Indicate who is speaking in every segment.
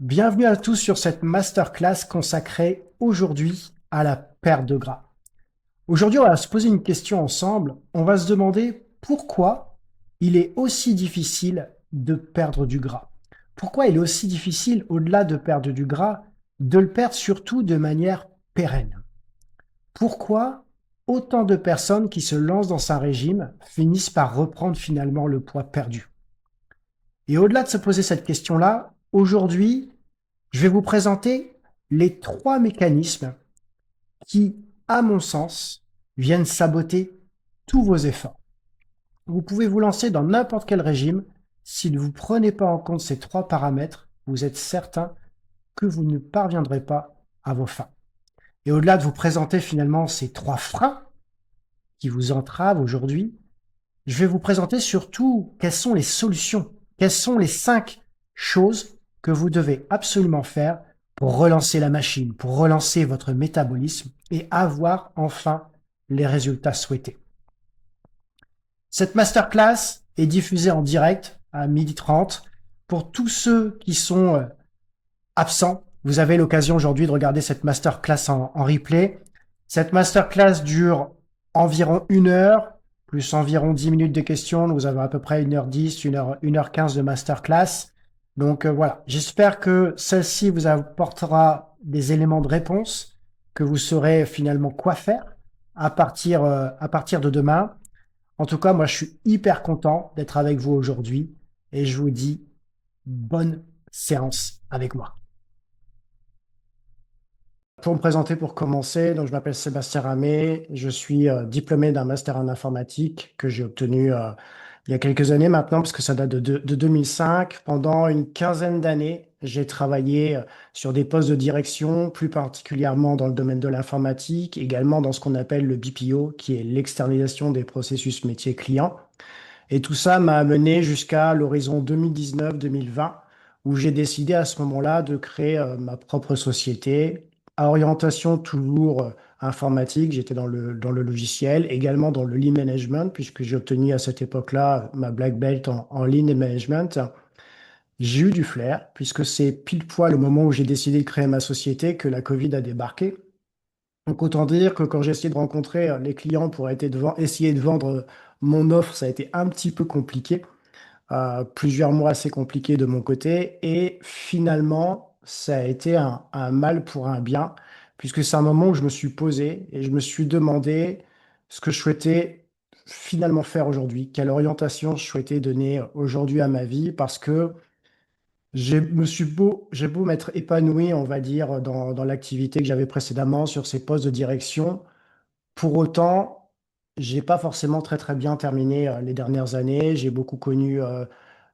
Speaker 1: Bienvenue à tous sur cette masterclass consacrée aujourd'hui à la perte de gras. Aujourd'hui, on va se poser une question ensemble. On va se demander pourquoi il est aussi difficile de perdre du gras. Pourquoi il est aussi difficile, au-delà de perdre du gras, de le perdre surtout de manière pérenne. Pourquoi autant de personnes qui se lancent dans un régime finissent par reprendre finalement le poids perdu. Et au-delà de se poser cette question-là, aujourd'hui, je vais vous présenter les trois mécanismes qui, à mon sens, viennent saboter tous vos efforts. Vous pouvez vous lancer dans n'importe quel régime. Si vous ne prenez pas en compte ces trois paramètres, vous êtes certain que vous ne parviendrez pas à vos fins. Et au-delà de vous présenter finalement ces trois freins qui vous entravent aujourd'hui, je vais vous présenter surtout quelles sont les solutions, quelles sont les 5 choses que vous devez absolument faire pour relancer la machine, pour relancer votre métabolisme et avoir enfin les résultats souhaités. Cette masterclass est diffusée en direct à 12h30. Pour tous ceux qui sont absents, vous avez l'occasion aujourd'hui de regarder cette masterclass en replay. Cette masterclass dure environ 1 heure, plus environ 10 minutes de questions. Nous avons à peu près 1h10, 1h15 de masterclass. Donc voilà, j'espère que celle-ci vous apportera des éléments de réponse, que vous saurez finalement quoi faire à partir de demain. En tout cas, moi, je suis hyper content d'être avec vous aujourd'hui et je vous dis bonne séance avec moi. Pour me présenter, pour commencer, donc je m'appelle Sébastien Ramé, je suis diplômé d'un master en informatique que j'ai obtenu il y a quelques années maintenant, parce que ça date de 2005. Pendant une quinzaine d'années, j'ai travaillé sur des postes de direction, plus particulièrement dans le domaine de l'informatique, également dans ce qu'on appelle le BPO, qui est l'externalisation des processus métiers clients. Et tout ça m'a amené jusqu'à l'horizon 2019-2020, où j'ai décidé à ce moment-là de créer ma propre société, à orientation toujours informatique. J'étais dans le logiciel, également dans le lean management, puisque j'ai obtenu à cette époque-là ma black belt en lean management. J'ai eu du flair, puisque c'est pile poil au moment où j'ai décidé de créer ma société que la Covid a débarqué. Donc autant dire que quand j'ai essayé de rencontrer les clients pour essayer de vendre mon offre, ça a été un petit peu compliqué. Plusieurs mois assez compliqués de mon côté. Et finalement, ça a été un mal pour un bien, puisque c'est un moment où je me suis posé et je me suis demandé ce que je souhaitais finalement faire aujourd'hui, quelle orientation je souhaitais donner aujourd'hui à ma vie, parce que j'ai beau m'être épanoui, on va dire, dans l'activité que j'avais précédemment sur ces postes de direction. Pour autant, j'ai pas forcément très très bien terminé les dernières années. J'ai beaucoup connu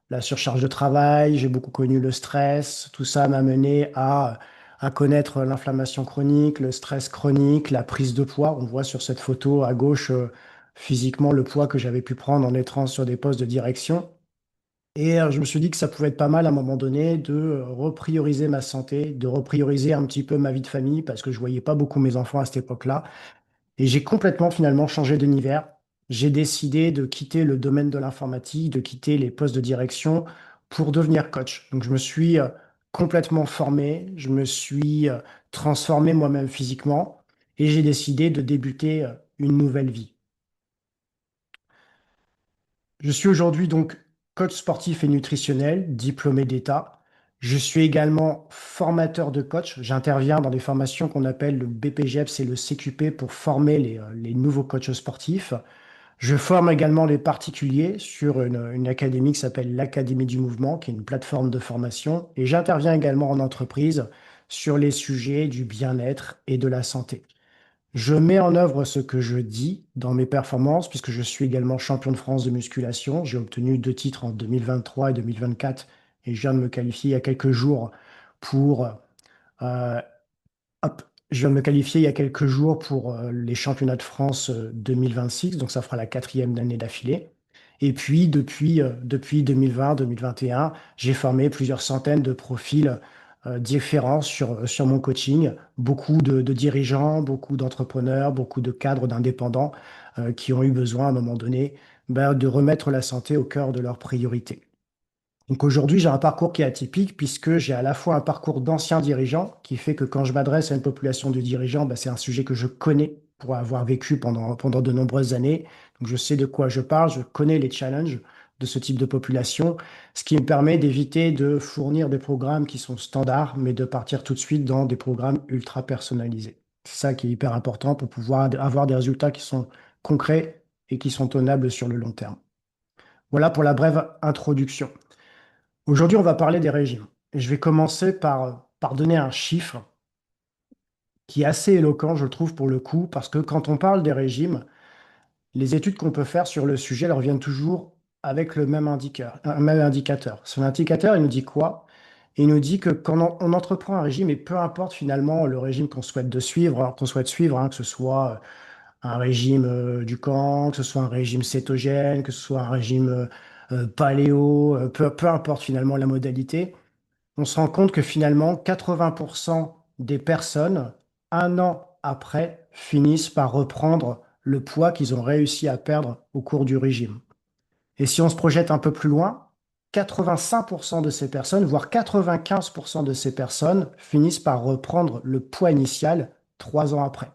Speaker 1: la surcharge de travail, j'ai beaucoup connu le stress. Tout ça m'a mené à connaître l'inflammation chronique, le stress chronique, la prise de poids. On voit sur cette photo à gauche physiquement le poids que j'avais pu prendre en étant sur des postes de direction. Et je me suis dit que ça pouvait être pas mal à un moment donné de reprioriser ma santé, de reprioriser un petit peu ma vie de famille parce que je voyais pas beaucoup mes enfants à cette époque-là. Et j'ai complètement finalement changé d'univers. J'ai décidé de quitter le domaine de l'informatique, de quitter les postes de direction pour devenir coach. Donc je me suis complètement formé, je me suis transformé moi-même physiquement et j'ai décidé de débuter une nouvelle vie. Je suis aujourd'hui donc coach sportif et nutritionnel, diplômé d'État. Je suis également formateur de coach. J'interviens dans des formations qu'on appelle le BPGEPS et le CQP pour former les nouveaux coachs sportifs. Je forme également les particuliers sur une académie qui s'appelle l'Académie du Mouvement, qui est une plateforme de formation. Et j'interviens également en entreprise sur les sujets du bien-être et de la santé. Je mets en œuvre ce que je dis dans mes performances, puisque je suis également champion de France de musculation. J'ai obtenu 2 titres en 2023 et 2024, et je viens de me qualifier il y a quelques jours pour, euh, hop, je viens de me qualifier il y a quelques jours pour les championnats de France 2026, donc ça fera la quatrième année d'affilée. Et puis, depuis 2020-2021, j'ai formé plusieurs centaines de profils différents sur mon coaching. Beaucoup de dirigeants, beaucoup d'entrepreneurs, beaucoup de cadres, d'indépendants qui ont eu besoin à un moment donné de remettre la santé au cœur de leurs priorités. Donc aujourd'hui, j'ai un parcours qui est atypique puisque j'ai à la fois un parcours d'ancien dirigeant qui fait que quand je m'adresse à une population de dirigeants, bah, c'est un sujet que je connais pour avoir vécu pendant de nombreuses années. Donc je sais de quoi je parle, je connais les challenges de ce type de population, ce qui me permet d'éviter de fournir des programmes qui sont standards, mais de partir tout de suite dans des programmes ultra personnalisés. C'est ça qui est hyper important pour pouvoir avoir des résultats qui sont concrets et qui sont tenables sur le long terme. Voilà pour la brève introduction. Aujourd'hui, on va parler des régimes. Et je vais commencer par donner un chiffre qui est assez éloquent, je trouve, pour le coup, parce que quand on parle des régimes, les études qu'on peut faire sur le sujet, elles reviennent toujours avec le même indicateur, un même indicateur. Son indicateur, il nous dit quoi? Il nous dit que quand on entreprend un régime, et peu importe finalement le régime qu'on souhaite de suivre, qu'on souhaite suivre, hein, que ce soit un régime du camp, que ce soit un régime cétogène, que ce soit un régime paléo, peu importe finalement la modalité, on se rend compte que finalement, 80% des personnes, un an après, finissent par reprendre le poids qu'ils ont réussi à perdre au cours du régime. Et si on se projette un peu plus loin, 85% de ces personnes, voire 95% de ces personnes, finissent par reprendre le poids initial 3 ans après.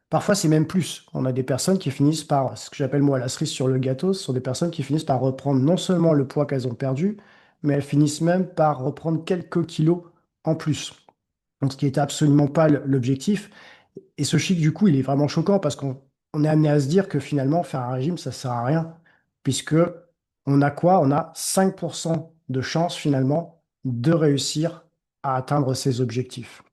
Speaker 1: Parfois, c'est même plus. On a des personnes qui finissent par, ce que j'appelle moi la cerise sur le gâteau, ce sont des personnes qui finissent par reprendre non seulement le poids qu'elles ont perdu, mais elles finissent même par reprendre quelques kilos en plus. Donc, ce qui n'était absolument pas l'objectif. Et ce chiffre, du coup, il est vraiment choquant parce qu'on est amené à se dire que finalement, faire un régime, ça ne sert à rien. Puisque on a quoi? On a 5% de chance finalement de réussir à atteindre ces objectifs.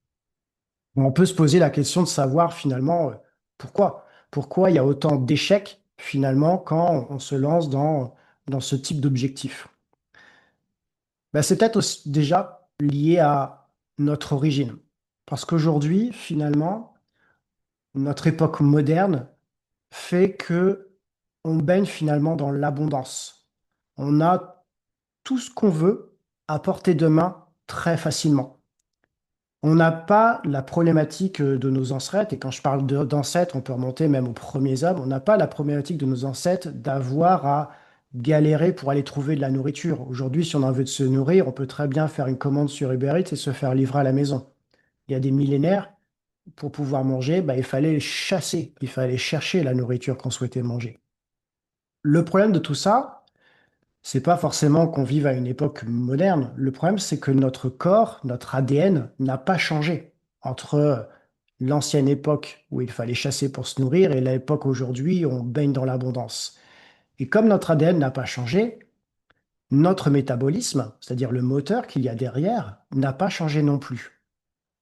Speaker 1: On peut se poser la question de savoir finalement pourquoi. Pourquoi il y a autant d'échecs finalement quand on se lance dans ce type d'objectif. Ben, c'est peut-être déjà lié à notre origine. Parce qu'aujourd'hui, finalement, notre époque moderne fait que on baigne finalement dans l'abondance. On a tout ce qu'on veut à portée de main très facilement. On n'a pas la problématique de nos ancêtres, et quand je parle d'ancêtres, on peut remonter même aux premiers hommes, on n'a pas la problématique de nos ancêtres d'avoir à galérer pour aller trouver de la nourriture. Aujourd'hui, si on a envie de se nourrir, on peut très bien faire une commande sur Uber Eats et se faire livrer à la maison. Il y a des millénaires, pour pouvoir manger, bah, il fallait chasser, il fallait chercher la nourriture qu'on souhaitait manger. Le problème de tout ça, c'est pas forcément qu'on vive à une époque moderne. Le problème, c'est que notre corps, notre ADN n'a pas changé entre l'ancienne époque où il fallait chasser pour se nourrir et l'époque aujourd'hui où on baigne dans l'abondance. Et comme notre ADN n'a pas changé, notre métabolisme, c'est-à-dire le moteur qu'il y a derrière, n'a pas changé non plus.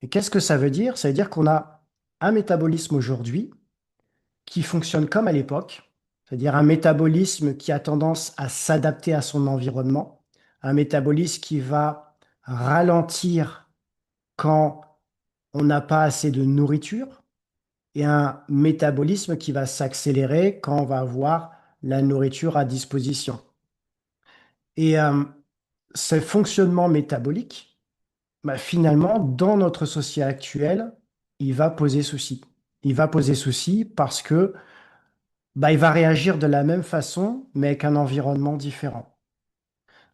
Speaker 1: Et qu'est-ce que ça veut dire? Ça veut dire qu'on a un métabolisme aujourd'hui qui fonctionne comme à l'époque, c'est-à-dire un métabolisme qui a tendance à s'adapter à son environnement, un métabolisme qui va ralentir quand on n'a pas assez de nourriture et un métabolisme qui va s'accélérer quand on va avoir la nourriture à disposition. Et ce fonctionnement métabolique, bah, finalement, dans notre société actuelle, il va poser souci. Il va poser souci parce que bah, il va réagir de la même façon, mais avec un environnement différent.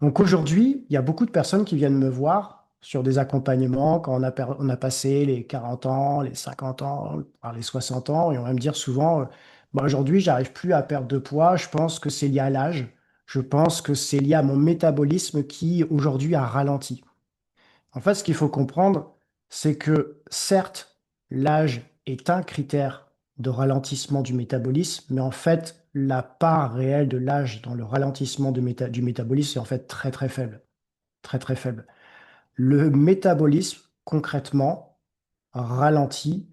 Speaker 1: Donc aujourd'hui, il y a beaucoup de personnes qui viennent me voir sur des accompagnements quand on a passé les 40 ans, les 50 ans, voire les 60 ans, et on va me dire souvent, bah, aujourd'hui, j'arrive plus à perdre de poids, je pense que c'est lié à l'âge, je pense que c'est lié à mon métabolisme qui aujourd'hui a ralenti. En fait, ce qu'il faut comprendre, c'est que certes, l'âge est un critère de ralentissement du métabolisme, mais en fait, la part réelle de l'âge dans le ralentissement du métabolisme est en fait très très faible. Très très faible. Le métabolisme, concrètement, ralentit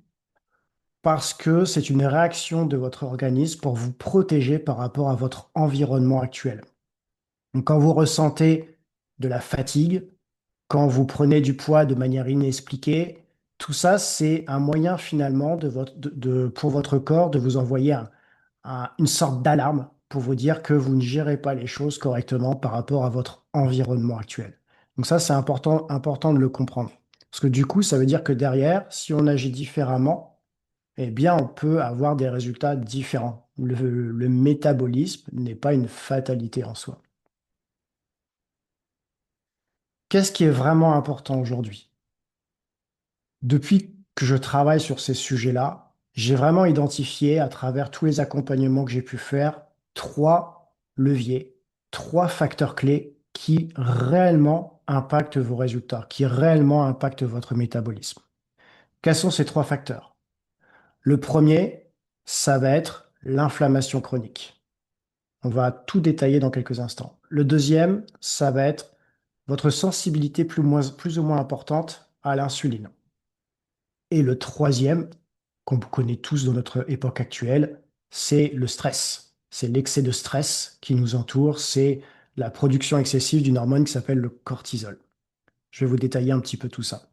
Speaker 1: parce que c'est une réaction de votre organisme pour vous protéger par rapport à votre environnement actuel. Donc, quand vous ressentez de la fatigue, quand vous prenez du poids de manière inexpliquée, tout ça, c'est un moyen finalement pour votre corps de vous envoyer une sorte d'alarme pour vous dire que vous ne gérez pas les choses correctement par rapport à votre environnement actuel. Donc ça, c'est important, important de le comprendre. Parce que du coup, ça veut dire que derrière, si on agit différemment, eh bien, on peut avoir des résultats différents. Le métabolisme n'est pas une fatalité en soi. Qu'est-ce qui est vraiment important aujourd'hui? Depuis que je travaille sur ces sujets-là, j'ai vraiment identifié à travers tous les accompagnements que j'ai pu faire, 3 leviers, 3 facteurs clés qui réellement impactent vos résultats, qui réellement impactent votre métabolisme. Quels sont ces 3 facteurs? Le premier, ça va être l'inflammation chronique. On va tout détailler dans quelques instants. Le deuxième, ça va être votre sensibilité plus ou moins importante à l'insuline. Et le troisième, qu'on connaît tous dans notre époque actuelle, c'est le stress. C'est l'excès de stress qui nous entoure, c'est la production excessive d'une hormone qui s'appelle le cortisol. Je vais vous détailler un petit peu tout ça.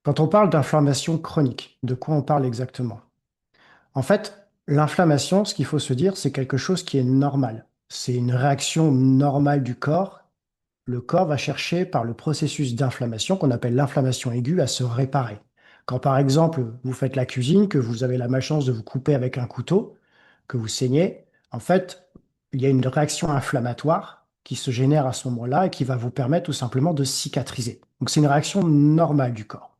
Speaker 1: Quand on parle d'inflammation chronique, de quoi on parle exactement? En fait, l'inflammation, ce qu'il faut se dire, c'est quelque chose qui est normal. C'est une réaction normale du corps. Le corps va chercher, par le processus d'inflammation, qu'on appelle l'inflammation aiguë, à se réparer. Quand par exemple, vous faites la cuisine, que vous avez la malchance de vous couper avec un couteau, que vous saignez, en fait, il y a une réaction inflammatoire qui se génère à ce moment-là et qui va vous permettre tout simplement de cicatriser. Donc c'est une réaction normale du corps.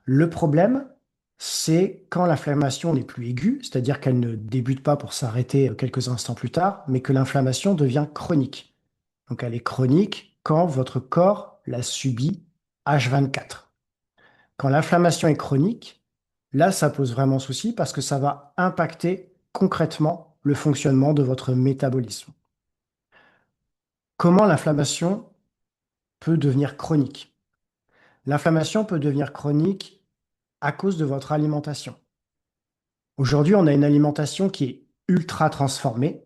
Speaker 1: Le problème, c'est quand l'inflammation n'est plus aiguë, c'est-à-dire qu'elle ne débute pas pour s'arrêter quelques instants plus tard, mais que l'inflammation devient chronique. Donc elle est chronique quand votre corps la subit H24. Quand l'inflammation est chronique, là, ça pose vraiment souci parce que ça va impacter concrètement le fonctionnement de votre métabolisme. Comment l'inflammation peut devenir chronique? L'inflammation peut devenir chronique à cause de votre alimentation. Aujourd'hui, on a une alimentation qui est ultra transformée,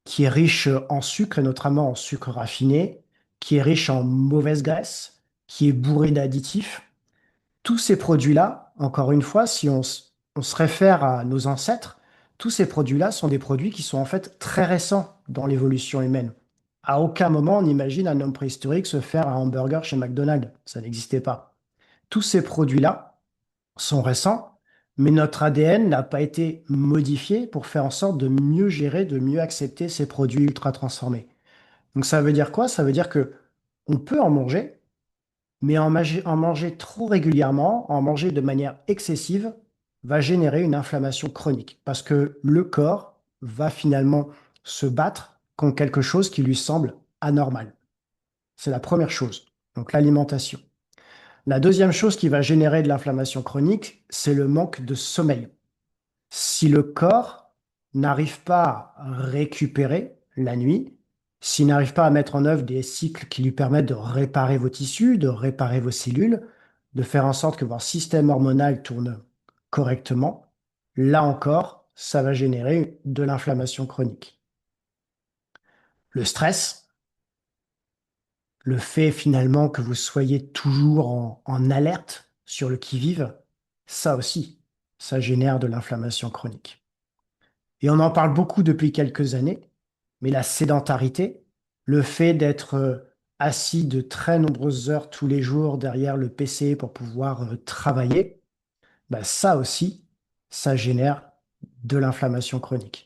Speaker 1: qui est riche en sucre et notamment en sucre raffiné, qui est riche en mauvaise graisse, qui est bourré d'additifs. Tous ces produits-là, encore une fois, si on se réfère à nos ancêtres, tous ces produits-là sont des produits qui sont en fait très récents dans l'évolution humaine. À aucun moment on imagine un homme préhistorique se faire un hamburger chez McDonald's. Ça n'existait pas. Tous ces produits-là sont récents, mais notre ADN n'a pas été modifié pour faire en sorte de mieux gérer, de mieux accepter ces produits ultra transformés. Donc ça veut dire quoi? Ça veut dire que on peut en manger, mais en manger trop régulièrement, en manger de manière excessive, va générer une inflammation chronique. Parce que le corps va finalement se battre contre quelque chose qui lui semble anormal. C'est la première chose. Donc l'alimentation. La deuxième chose qui va générer de l'inflammation chronique, c'est le manque de sommeil. Si le corps n'arrive pas à récupérer la nuit, s'il n'arrive pas à mettre en œuvre des cycles qui lui permettent de réparer vos tissus, de réparer vos cellules, de faire en sorte que votre système hormonal tourne correctement, là encore, ça va générer de l'inflammation chronique. Le stress, le fait finalement que vous soyez toujours en alerte sur le qui-vive, ça aussi, ça génère de l'inflammation chronique. Et on en parle beaucoup depuis quelques années, mais la sédentarité, le fait d'être assis de très nombreuses heures tous les jours derrière le PC pour pouvoir travailler, bah ça aussi, ça génère de l'inflammation chronique.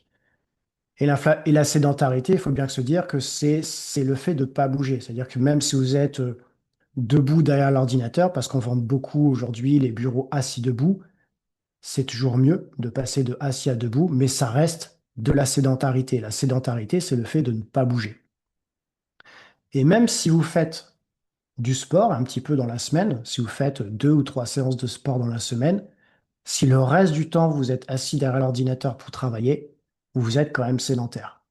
Speaker 1: Et la sédentarité, il faut bien se dire que c'est le fait de ne pas bouger. C'est-à-dire que même si vous êtes debout derrière l'ordinateur, parce qu'on vend beaucoup aujourd'hui les bureaux assis debout, c'est toujours mieux de passer de assis à debout, mais ça reste de la sédentarité. La sédentarité, c'est le fait de ne pas bouger. Et même si vous faites du sport un petit peu dans la semaine, si vous faites 2 ou 3 séances de sport dans la semaine, si le reste du temps vous êtes assis derrière l'ordinateur pour travailler, vous êtes quand même sédentaire.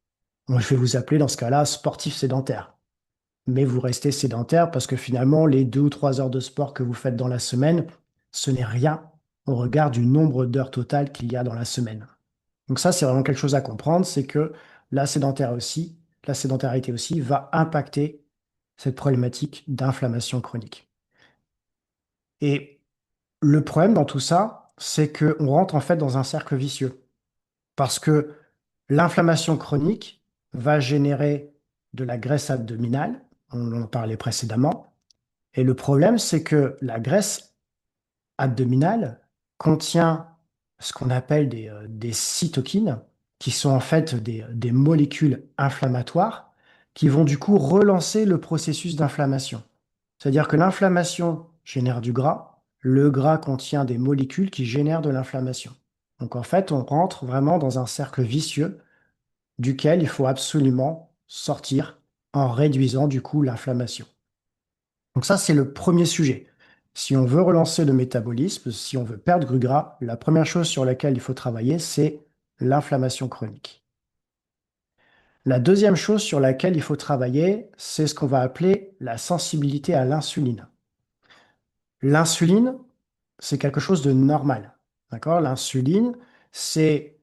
Speaker 1: Moi, je vais vous appeler dans ce cas-là sportif sédentaire. Mais vous restez sédentaire parce que finalement, les 2 ou 3 heures de sport que vous faites dans la semaine, ce n'est rien au regard du nombre d'heures totales qu'il y a dans la semaine. Donc ça, c'est vraiment quelque chose à comprendre, c'est que la sédentarité aussi va impacter cette problématique d'inflammation chronique. Et le problème dans tout ça, c'est qu'on rentre en fait dans un cercle vicieux. Parce que l'inflammation chronique va générer de la graisse abdominale, on en parlait précédemment, et le problème, c'est que la graisse abdominale contient ce qu'on appelle des cytokines, qui sont en fait des molécules inflammatoires qui vont du coup relancer le processus d'inflammation. C'est-à-dire que l'inflammation génère du gras, le gras contient des molécules qui génèrent de l'inflammation. Donc en fait, on rentre vraiment dans un cercle vicieux duquel il faut absolument sortir en réduisant du coup l'inflammation. Donc ça, c'est le premier sujet. Si on veut relancer le métabolisme, si on veut perdre du gras, la première chose sur laquelle il faut travailler, c'est l'inflammation chronique. La deuxième chose sur laquelle il faut travailler, c'est ce qu'on va appeler la sensibilité à l'insuline. L'insuline, c'est quelque chose de normal. D'accord? L'insuline, c'est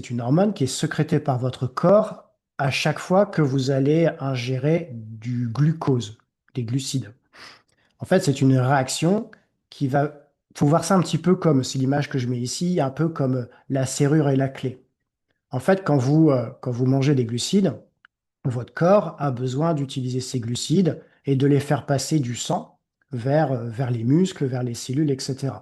Speaker 1: une hormone qui est sécrétée par votre corps à chaque fois que vous allez ingérer du glucose, des glucides. En fait, c'est une réaction qui va, faut voir ça un petit peu comme, c'est l'image que je mets ici, un peu comme la serrure et la clé. En fait, quand vous mangez des glucides, votre corps a besoin d'utiliser ces glucides et de les faire passer du sang vers les muscles, vers les cellules, etc.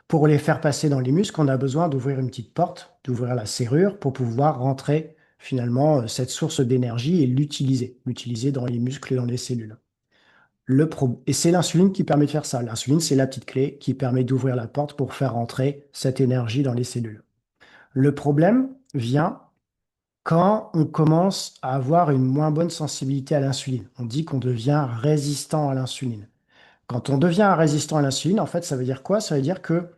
Speaker 1: Pour les faire passer dans les muscles, on a besoin d'ouvrir une petite porte, d'ouvrir la serrure pour pouvoir rentrer finalement cette source d'énergie et l'utiliser dans les muscles et dans les cellules. Et c'est l'insuline qui permet de faire ça. L'insuline, c'est la petite clé qui permet d'ouvrir la porte pour faire rentrer cette énergie dans les cellules. Le problème vient quand on commence à avoir une moins bonne sensibilité à l'insuline. On dit qu'on devient résistant à l'insuline. Quand on devient résistant à l'insuline, en fait, ça veut dire quoi? Ça veut dire que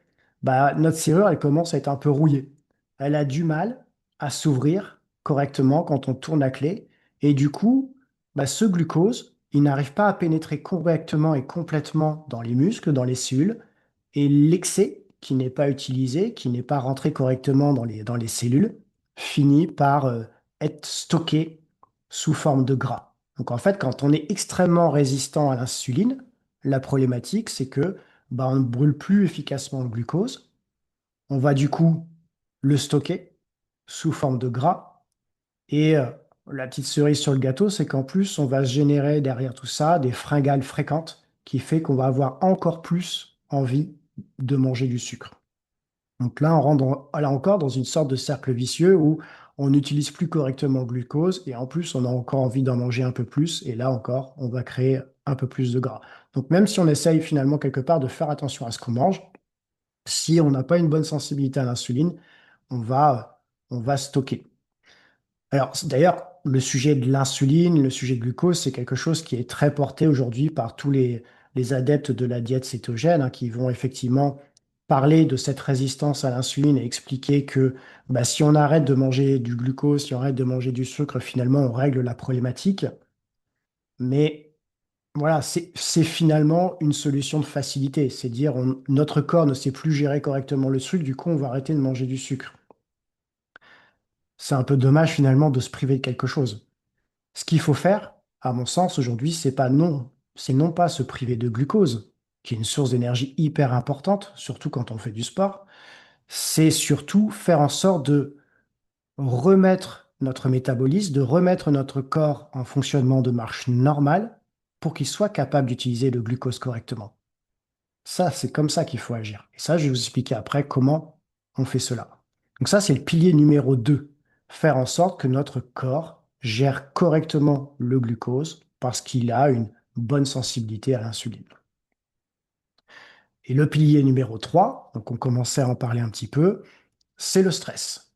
Speaker 1: notre serrure, elle commence à être un peu rouillée. Elle a du mal à s'ouvrir correctement quand on tourne la clé. Et du coup, ce glucose, il n'arrive pas à pénétrer correctement et complètement dans les muscles, dans les cellules. Et l'excès qui n'est pas utilisé, qui n'est pas rentré correctement dans les cellules, finit par être stocké sous forme de gras. Donc en fait, quand on est extrêmement résistant à l'insuline, la problématique, c'est que on ne brûle plus efficacement le glucose. On va du coup le stocker sous forme de gras. Et la petite cerise sur le gâteau, c'est qu'en plus, on va se générer derrière tout ça des fringales fréquentes qui fait qu'on va avoir encore plus envie de manger du sucre. Donc là, on rentre là encore dans une sorte de cercle vicieux où on n'utilise plus correctement le glucose et en plus, on a encore envie d'en manger un peu plus. Et là encore, on va créer un peu plus de gras. Donc même si on essaye finalement quelque part de faire attention à ce qu'on mange, si on n'a pas une bonne sensibilité à l'insuline, on va stocker. Alors d'ailleurs, le sujet de l'insuline, le sujet de glucose, c'est quelque chose qui est très porté aujourd'hui par tous les adeptes de la diète cétogène, hein, qui vont effectivement parler de cette résistance à l'insuline et expliquer que si on arrête de manger du glucose, si on arrête de manger du sucre, finalement, on règle la problématique. Mais voilà, c'est finalement une solution de facilité. C'est dire, notre corps ne sait plus gérer correctement le sucre, du coup, on va arrêter de manger du sucre. C'est un peu dommage finalement de se priver de quelque chose. Ce qu'il faut faire, à mon sens, aujourd'hui, c'est non pas se priver de glucose, qui est une source d'énergie hyper importante, surtout quand on fait du sport, c'est surtout faire en sorte de remettre notre métabolisme, de remettre notre corps en fonctionnement de marche normale pour qu'il soit capable d'utiliser le glucose correctement. Ça, c'est comme ça qu'il faut agir. Et ça, je vais vous expliquer après comment on fait cela. Donc ça, c'est le pilier numéro 2. Faire en sorte que notre corps gère correctement le glucose parce qu'il a une bonne sensibilité à l'insuline. Et le pilier numéro 3, donc on commençait à en parler un petit peu, c'est le stress.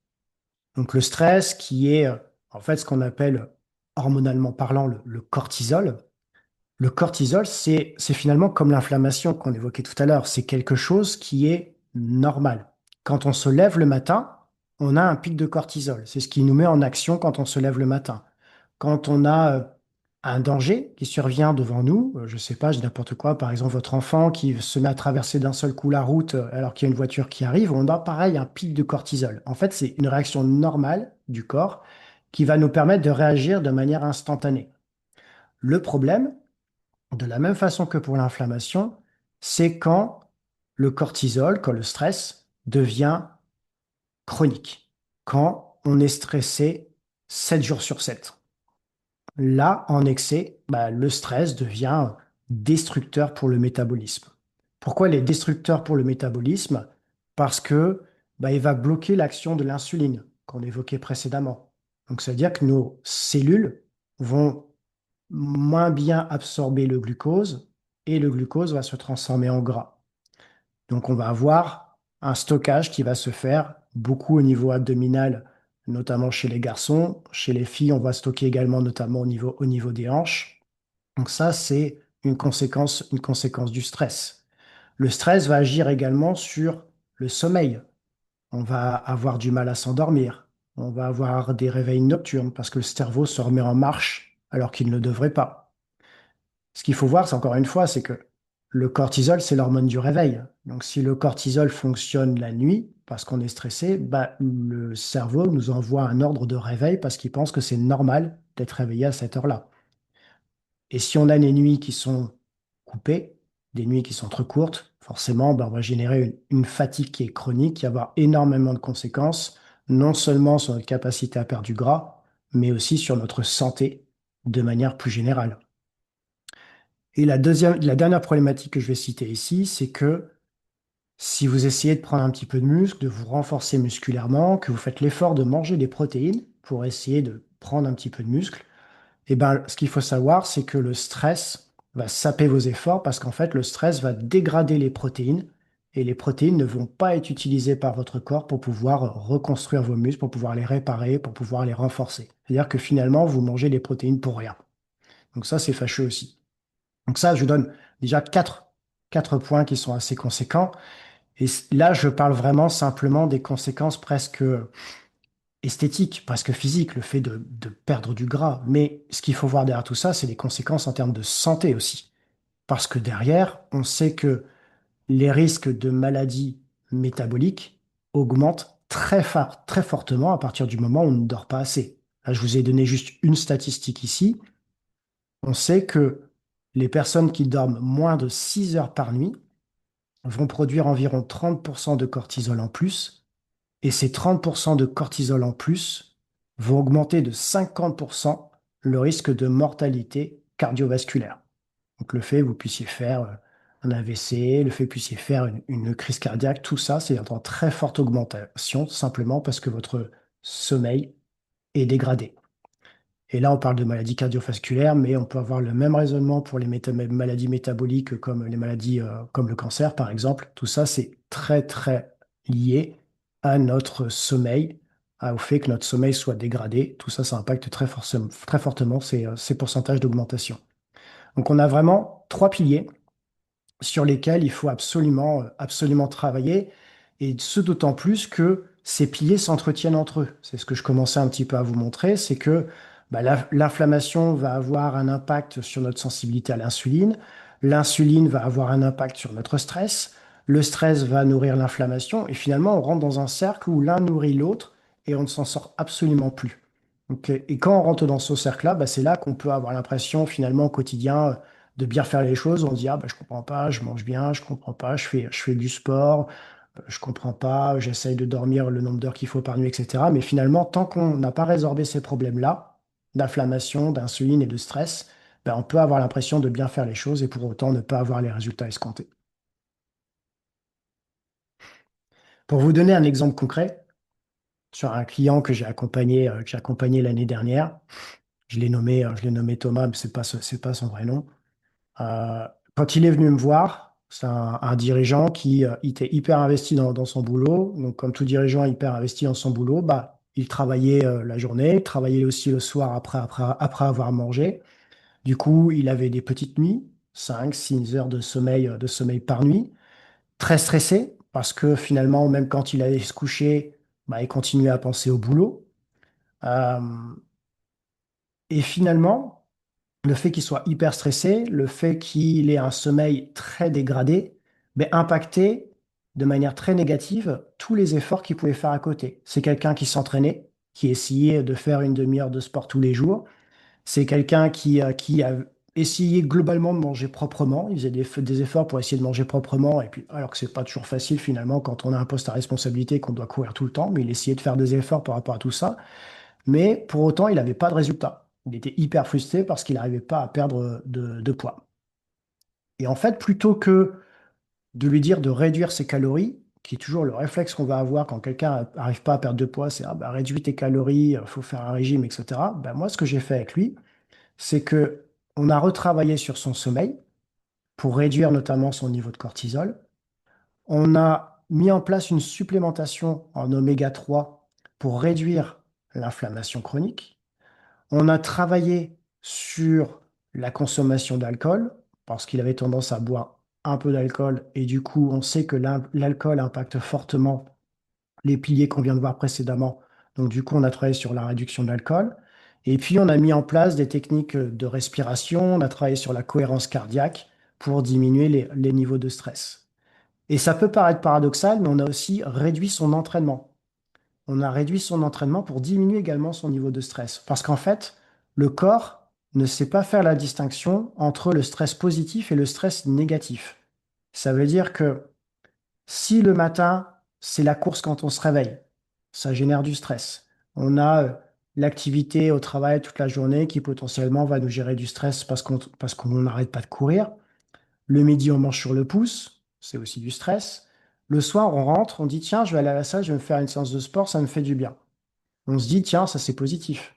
Speaker 1: Donc le stress qui est en fait ce qu'on appelle hormonalement parlant le cortisol. Le cortisol, c'est finalement comme l'inflammation qu'on évoquait tout à l'heure. C'est quelque chose qui est normal. Quand on se lève le matin, on a un pic de cortisol. C'est ce qui nous met en action quand on se lève le matin. Quand on a un danger qui survient devant nous, je ne sais pas, je dis n'importe quoi, par exemple votre enfant qui se met à traverser d'un seul coup la route alors qu'il y a une voiture qui arrive, on a pareil un pic de cortisol. En fait, c'est une réaction normale du corps qui va nous permettre de réagir de manière instantanée. Le problème, de la même façon que pour l'inflammation, c'est quand le cortisol, quand le stress devient chronique, quand on est stressé 7 jours sur 7. Là, en excès, le stress devient destructeur pour le métabolisme. Pourquoi il est destructeur pour le métabolisme? Parce que il va bloquer l'action de l'insuline qu'on évoquait précédemment. Donc, ça veut dire que nos cellules vont moins bien absorber le glucose et le glucose va se transformer en gras. Donc on va avoir un stockage qui va se faire beaucoup au niveau abdominal, notamment chez les garçons. Chez les filles, on va stocker également notamment au niveau des hanches. Donc ça, c'est une conséquence du stress. Le stress va agir également sur le sommeil. On va avoir du mal à s'endormir. On va avoir des réveils nocturnes parce que le cerveau se remet en marche alors qu'il ne devrait pas. Ce qu'il faut voir, c'est encore une fois, c'est que le cortisol, c'est l'hormone du réveil. Donc, si le cortisol fonctionne la nuit parce qu'on est stressé, bah, le cerveau nous envoie un ordre de réveil parce qu'il pense que c'est normal d'être réveillé à cette heure-là. Et si on a des nuits qui sont coupées, des nuits qui sont trop courtes, forcément, bah, on va générer une fatigue qui est chronique, qui va avoir énormément de conséquences, non seulement sur notre capacité à perdre du gras, mais aussi sur notre santé de manière plus générale. Et la dernière problématique que je vais citer ici, c'est que si vous essayez de prendre un petit peu de muscle, de vous renforcer musculairement, que vous faites l'effort de manger des protéines pour essayer de prendre un petit peu de muscle, eh ben, ce qu'il faut savoir, c'est que le stress va saper vos efforts parce qu'en fait, le stress va dégrader les protéines et les protéines ne vont pas être utilisées par votre corps pour pouvoir reconstruire vos muscles, pour pouvoir les réparer, pour pouvoir les renforcer. C'est-à-dire que finalement, vous mangez des protéines pour rien. Donc ça, c'est fâcheux aussi. Donc ça, je vous donne déjà quatre points qui sont assez conséquents. Et là, je parle vraiment simplement des conséquences presque esthétiques, presque physiques, le fait de perdre du gras. Mais ce qu'il faut voir derrière tout ça, c'est les conséquences en termes de santé aussi. Parce que derrière, on sait que les risques de maladies métaboliques augmentent très fortement à partir du moment où on ne dort pas assez. Là, je vous ai donné juste une statistique ici. On sait que les personnes qui dorment moins de 6 heures par nuit vont produire environ 30% de cortisol en plus, et ces 30% de cortisol en plus vont augmenter de 50% le risque de mortalité cardiovasculaire. Donc le fait que vous puissiez faire un AVC, le fait que vous puissiez faire une crise cardiaque, tout ça, c'est en très forte augmentation, simplement parce que votre sommeil est dégradé. Et là, on parle de maladies cardiovasculaires, mais on peut avoir le même raisonnement pour les maladies métaboliques comme les maladies comme le cancer, par exemple. Tout ça, c'est très lié à notre sommeil, au fait que notre sommeil soit dégradé. Tout ça, ça impacte très fortement ces pourcentages d'augmentation. Donc, on a vraiment trois piliers sur lesquels il faut absolument travailler, et ce d'autant plus que ces piliers s'entretiennent entre eux. C'est ce que je commençais un petit peu à vous montrer, c'est que bah, l'inflammation va avoir un impact sur notre sensibilité à l'insuline, l'insuline va avoir un impact sur notre stress, le stress va nourrir l'inflammation, et finalement on rentre dans un cercle où l'un nourrit l'autre, et on ne s'en sort absolument plus. Donc, et quand on rentre dans ce cercle-là, bah, c'est là qu'on peut avoir l'impression finalement au quotidien de bien faire les choses. On se dit, ah, bah, je comprends pas, je mange bien, je comprends pas, je fais du sport, je comprends pas, j'essaye de dormir le nombre d'heures qu'il faut par nuit, etc. Mais finalement, tant qu'on n'a pas résorbé ces problèmes-là, d'inflammation, d'insuline et de stress, ben, on peut avoir l'impression de bien faire les choses et pour autant ne pas avoir les résultats escomptés. Pour vous donner un exemple concret, sur un client que j'ai accompagné l'année dernière, je l'ai nommé Thomas, mais c'est pas son vrai nom. Quand il est venu me voir, c'est un dirigeant qui était hyper investi dans son boulot. Donc, comme tout dirigeant hyper investi dans son boulot, bah, il travaillait la journée, il travaillait aussi le soir après avoir mangé. Du coup, il avait des petites nuits, 5, 6 heures de sommeil par nuit. Très stressé, parce que finalement, même quand il allait se coucher, bah, il continuait à penser au boulot. Euh, et finalement, le fait qu'il soit hyper stressé, le fait qu'il ait un sommeil très dégradé, ben, impactait de manière très négative tous les efforts qu'il pouvait faire à côté. C'est quelqu'un qui s'entraînait, qui essayait de faire une demi-heure de sport tous les jours. C'est quelqu'un qui a essayé globalement de manger proprement. Il faisait des efforts pour essayer de manger proprement, et puis, alors que c'est pas toujours facile finalement quand on a un poste à responsabilité, qu'on doit courir tout le temps, mais il essayait de faire des efforts par rapport à tout ça. Mais pour autant, il n'avait pas de résultat. Il était hyper frustré parce qu'il n'arrivait pas à perdre de poids. Et en fait, plutôt que de lui dire de réduire ses calories, qui est toujours le réflexe qu'on va avoir quand quelqu'un n'arrive pas à perdre de poids, c'est ah, bah, réduis tes calories, il faut faire un régime, etc. Ben, moi, ce que j'ai fait avec lui, C'est que on a retravaillé sur son sommeil pour réduire notamment son niveau de cortisol. On a mis en place une supplémentation en oméga 3 pour réduire l'inflammation chronique. On a travaillé sur la consommation d'alcool parce qu'il avait tendance à boire un peu d'alcool et du coup, on sait que l'alcool impacte fortement les piliers qu'on vient de voir précédemment. Donc, du coup, on a travaillé sur la réduction de l'alcool. Et puis, on a mis en place des techniques de respiration. On a travaillé sur la cohérence cardiaque pour diminuer les niveaux de stress. Et ça peut paraître paradoxal, mais on a aussi réduit son entraînement. On a réduit son entraînement pour diminuer également son niveau de stress. Parce qu'en fait, le corps ne sait pas faire la distinction entre le stress positif et le stress négatif. Ça veut dire que si le matin, c'est la course quand on se réveille, ça génère du stress. On a l'activité au travail toute la journée qui potentiellement va nous gérer du stress parce qu'on n'arrête pas de courir. Le midi, on mange sur le pouce, c'est aussi du stress. Le soir, on rentre, on dit tiens, je vais aller à la salle, je vais me faire une séance de sport, ça me fait du bien. On se dit tiens, ça c'est positif.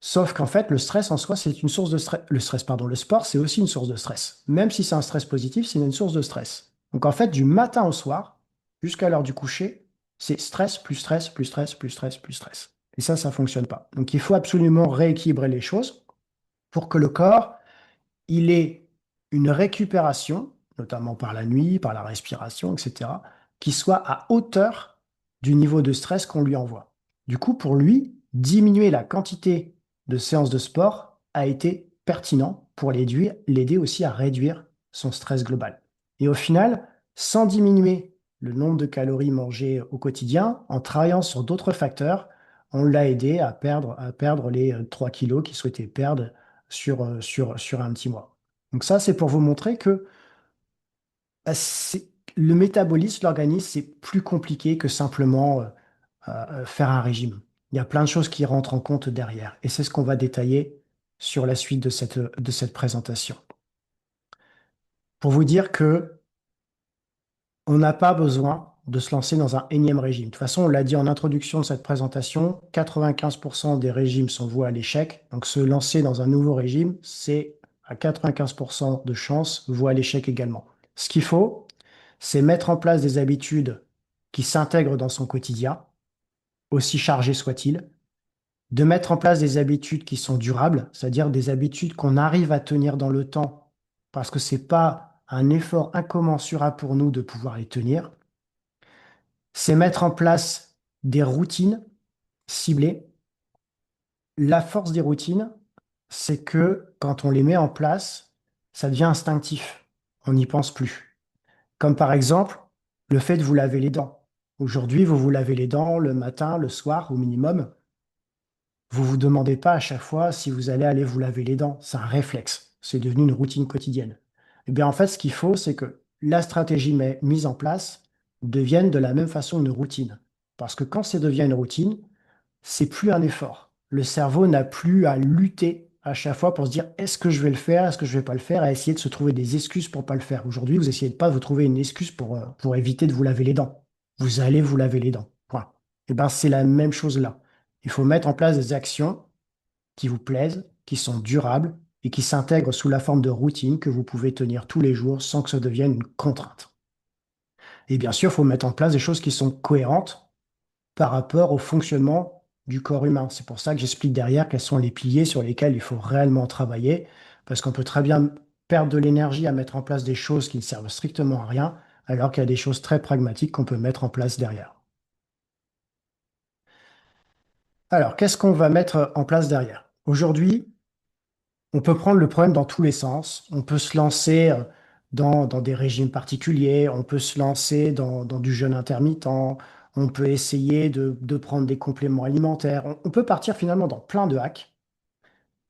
Speaker 1: Sauf qu'en fait, le stress en soi, c'est une source de stress. Le stress, pardon, le sport, c'est aussi une source de stress. Même si c'est un stress positif, c'est une source de stress. Donc en fait, du matin au soir, jusqu'à l'heure du coucher, c'est stress, plus stress, plus stress, plus stress, plus stress. Et ça fonctionne pas. Donc il faut absolument rééquilibrer les choses pour que le corps, il ait une récupération, notamment par la nuit, par la respiration, etc., qui soit à hauteur du niveau de stress qu'on lui envoie. Du coup, pour lui, diminuer la quantité de séances de sport a été pertinent pour l'aider aussi à réduire son stress global. Et au final, sans diminuer le nombre de calories mangées au quotidien, en travaillant sur d'autres facteurs, on l'a aidé à perdre les 3 kilos qu'il souhaitait perdre sur un petit mois. Donc ça, c'est pour vous montrer que bah, le métabolisme, l'organisme, c'est plus compliqué que simplement faire un régime. Il y a plein de choses qui rentrent en compte derrière. Et c'est ce qu'on va détailler sur la suite de cette présentation. Pour vous dire que on n'a pas besoin de se lancer dans un énième régime. De toute façon, on l'a dit en introduction de cette présentation, 95% des régimes sont voués à l'échec. Donc se lancer dans un nouveau régime, c'est à 95% de chances voué à l'échec également. Ce qu'il faut, c'est mettre en place des habitudes qui s'intègrent dans son quotidien, aussi chargé soit-il, de mettre en place des habitudes qui sont durables, c'est-à-dire des habitudes qu'on arrive à tenir dans le temps, parce que c'est pas un effort incommensurable pour nous de pouvoir les tenir. C'est mettre en place des routines ciblées. La force des routines, c'est que quand on les met en place, ça devient instinctif. On n'y pense plus. Comme par exemple, le fait de vous laver les dents. Aujourd'hui, vous vous lavez les dents le matin, le soir au minimum. Vous vous demandez pas à chaque fois si vous allez aller vous laver les dents. C'est un réflexe. C'est devenu une routine quotidienne. Eh bien, en fait, ce qu'il faut, c'est que la stratégie mise en place devienne de la même façon une routine. Parce que quand ça devient une routine, c'est plus un effort. Le cerveau n'a plus à lutter à chaque fois pour se dire est-ce que je vais le faire, est-ce que je vais pas le faire, à essayer de se trouver des excuses pour pas le faire. Aujourd'hui, vous essayez de pas vous trouver une excuse pour éviter de vous laver les dents. Vous allez vous laver les dents. Point. Et ben, c'est la même chose là. Il faut mettre en place des actions qui vous plaisent, qui sont durables et qui s'intègrent sous la forme de routine que vous pouvez tenir tous les jours sans que ça devienne une contrainte. Et bien sûr, il faut mettre en place des choses qui sont cohérentes par rapport au fonctionnement du corps humain. C'est pour ça que j'explique derrière quels sont les piliers sur lesquels il faut réellement travailler, parce qu'on peut très bien perdre de l'énergie à mettre en place des choses qui ne servent strictement à rien, alors qu'il y a des choses très pragmatiques qu'on peut mettre en place derrière. Alors, qu'est-ce qu'on va mettre en place derrière? Aujourd'hui, on peut prendre le problème dans tous les sens. On peut se lancer dans des régimes particuliers, on peut se lancer dans du jeûne intermittent, on peut essayer de prendre des compléments alimentaires. On peut partir finalement dans plein de hacks.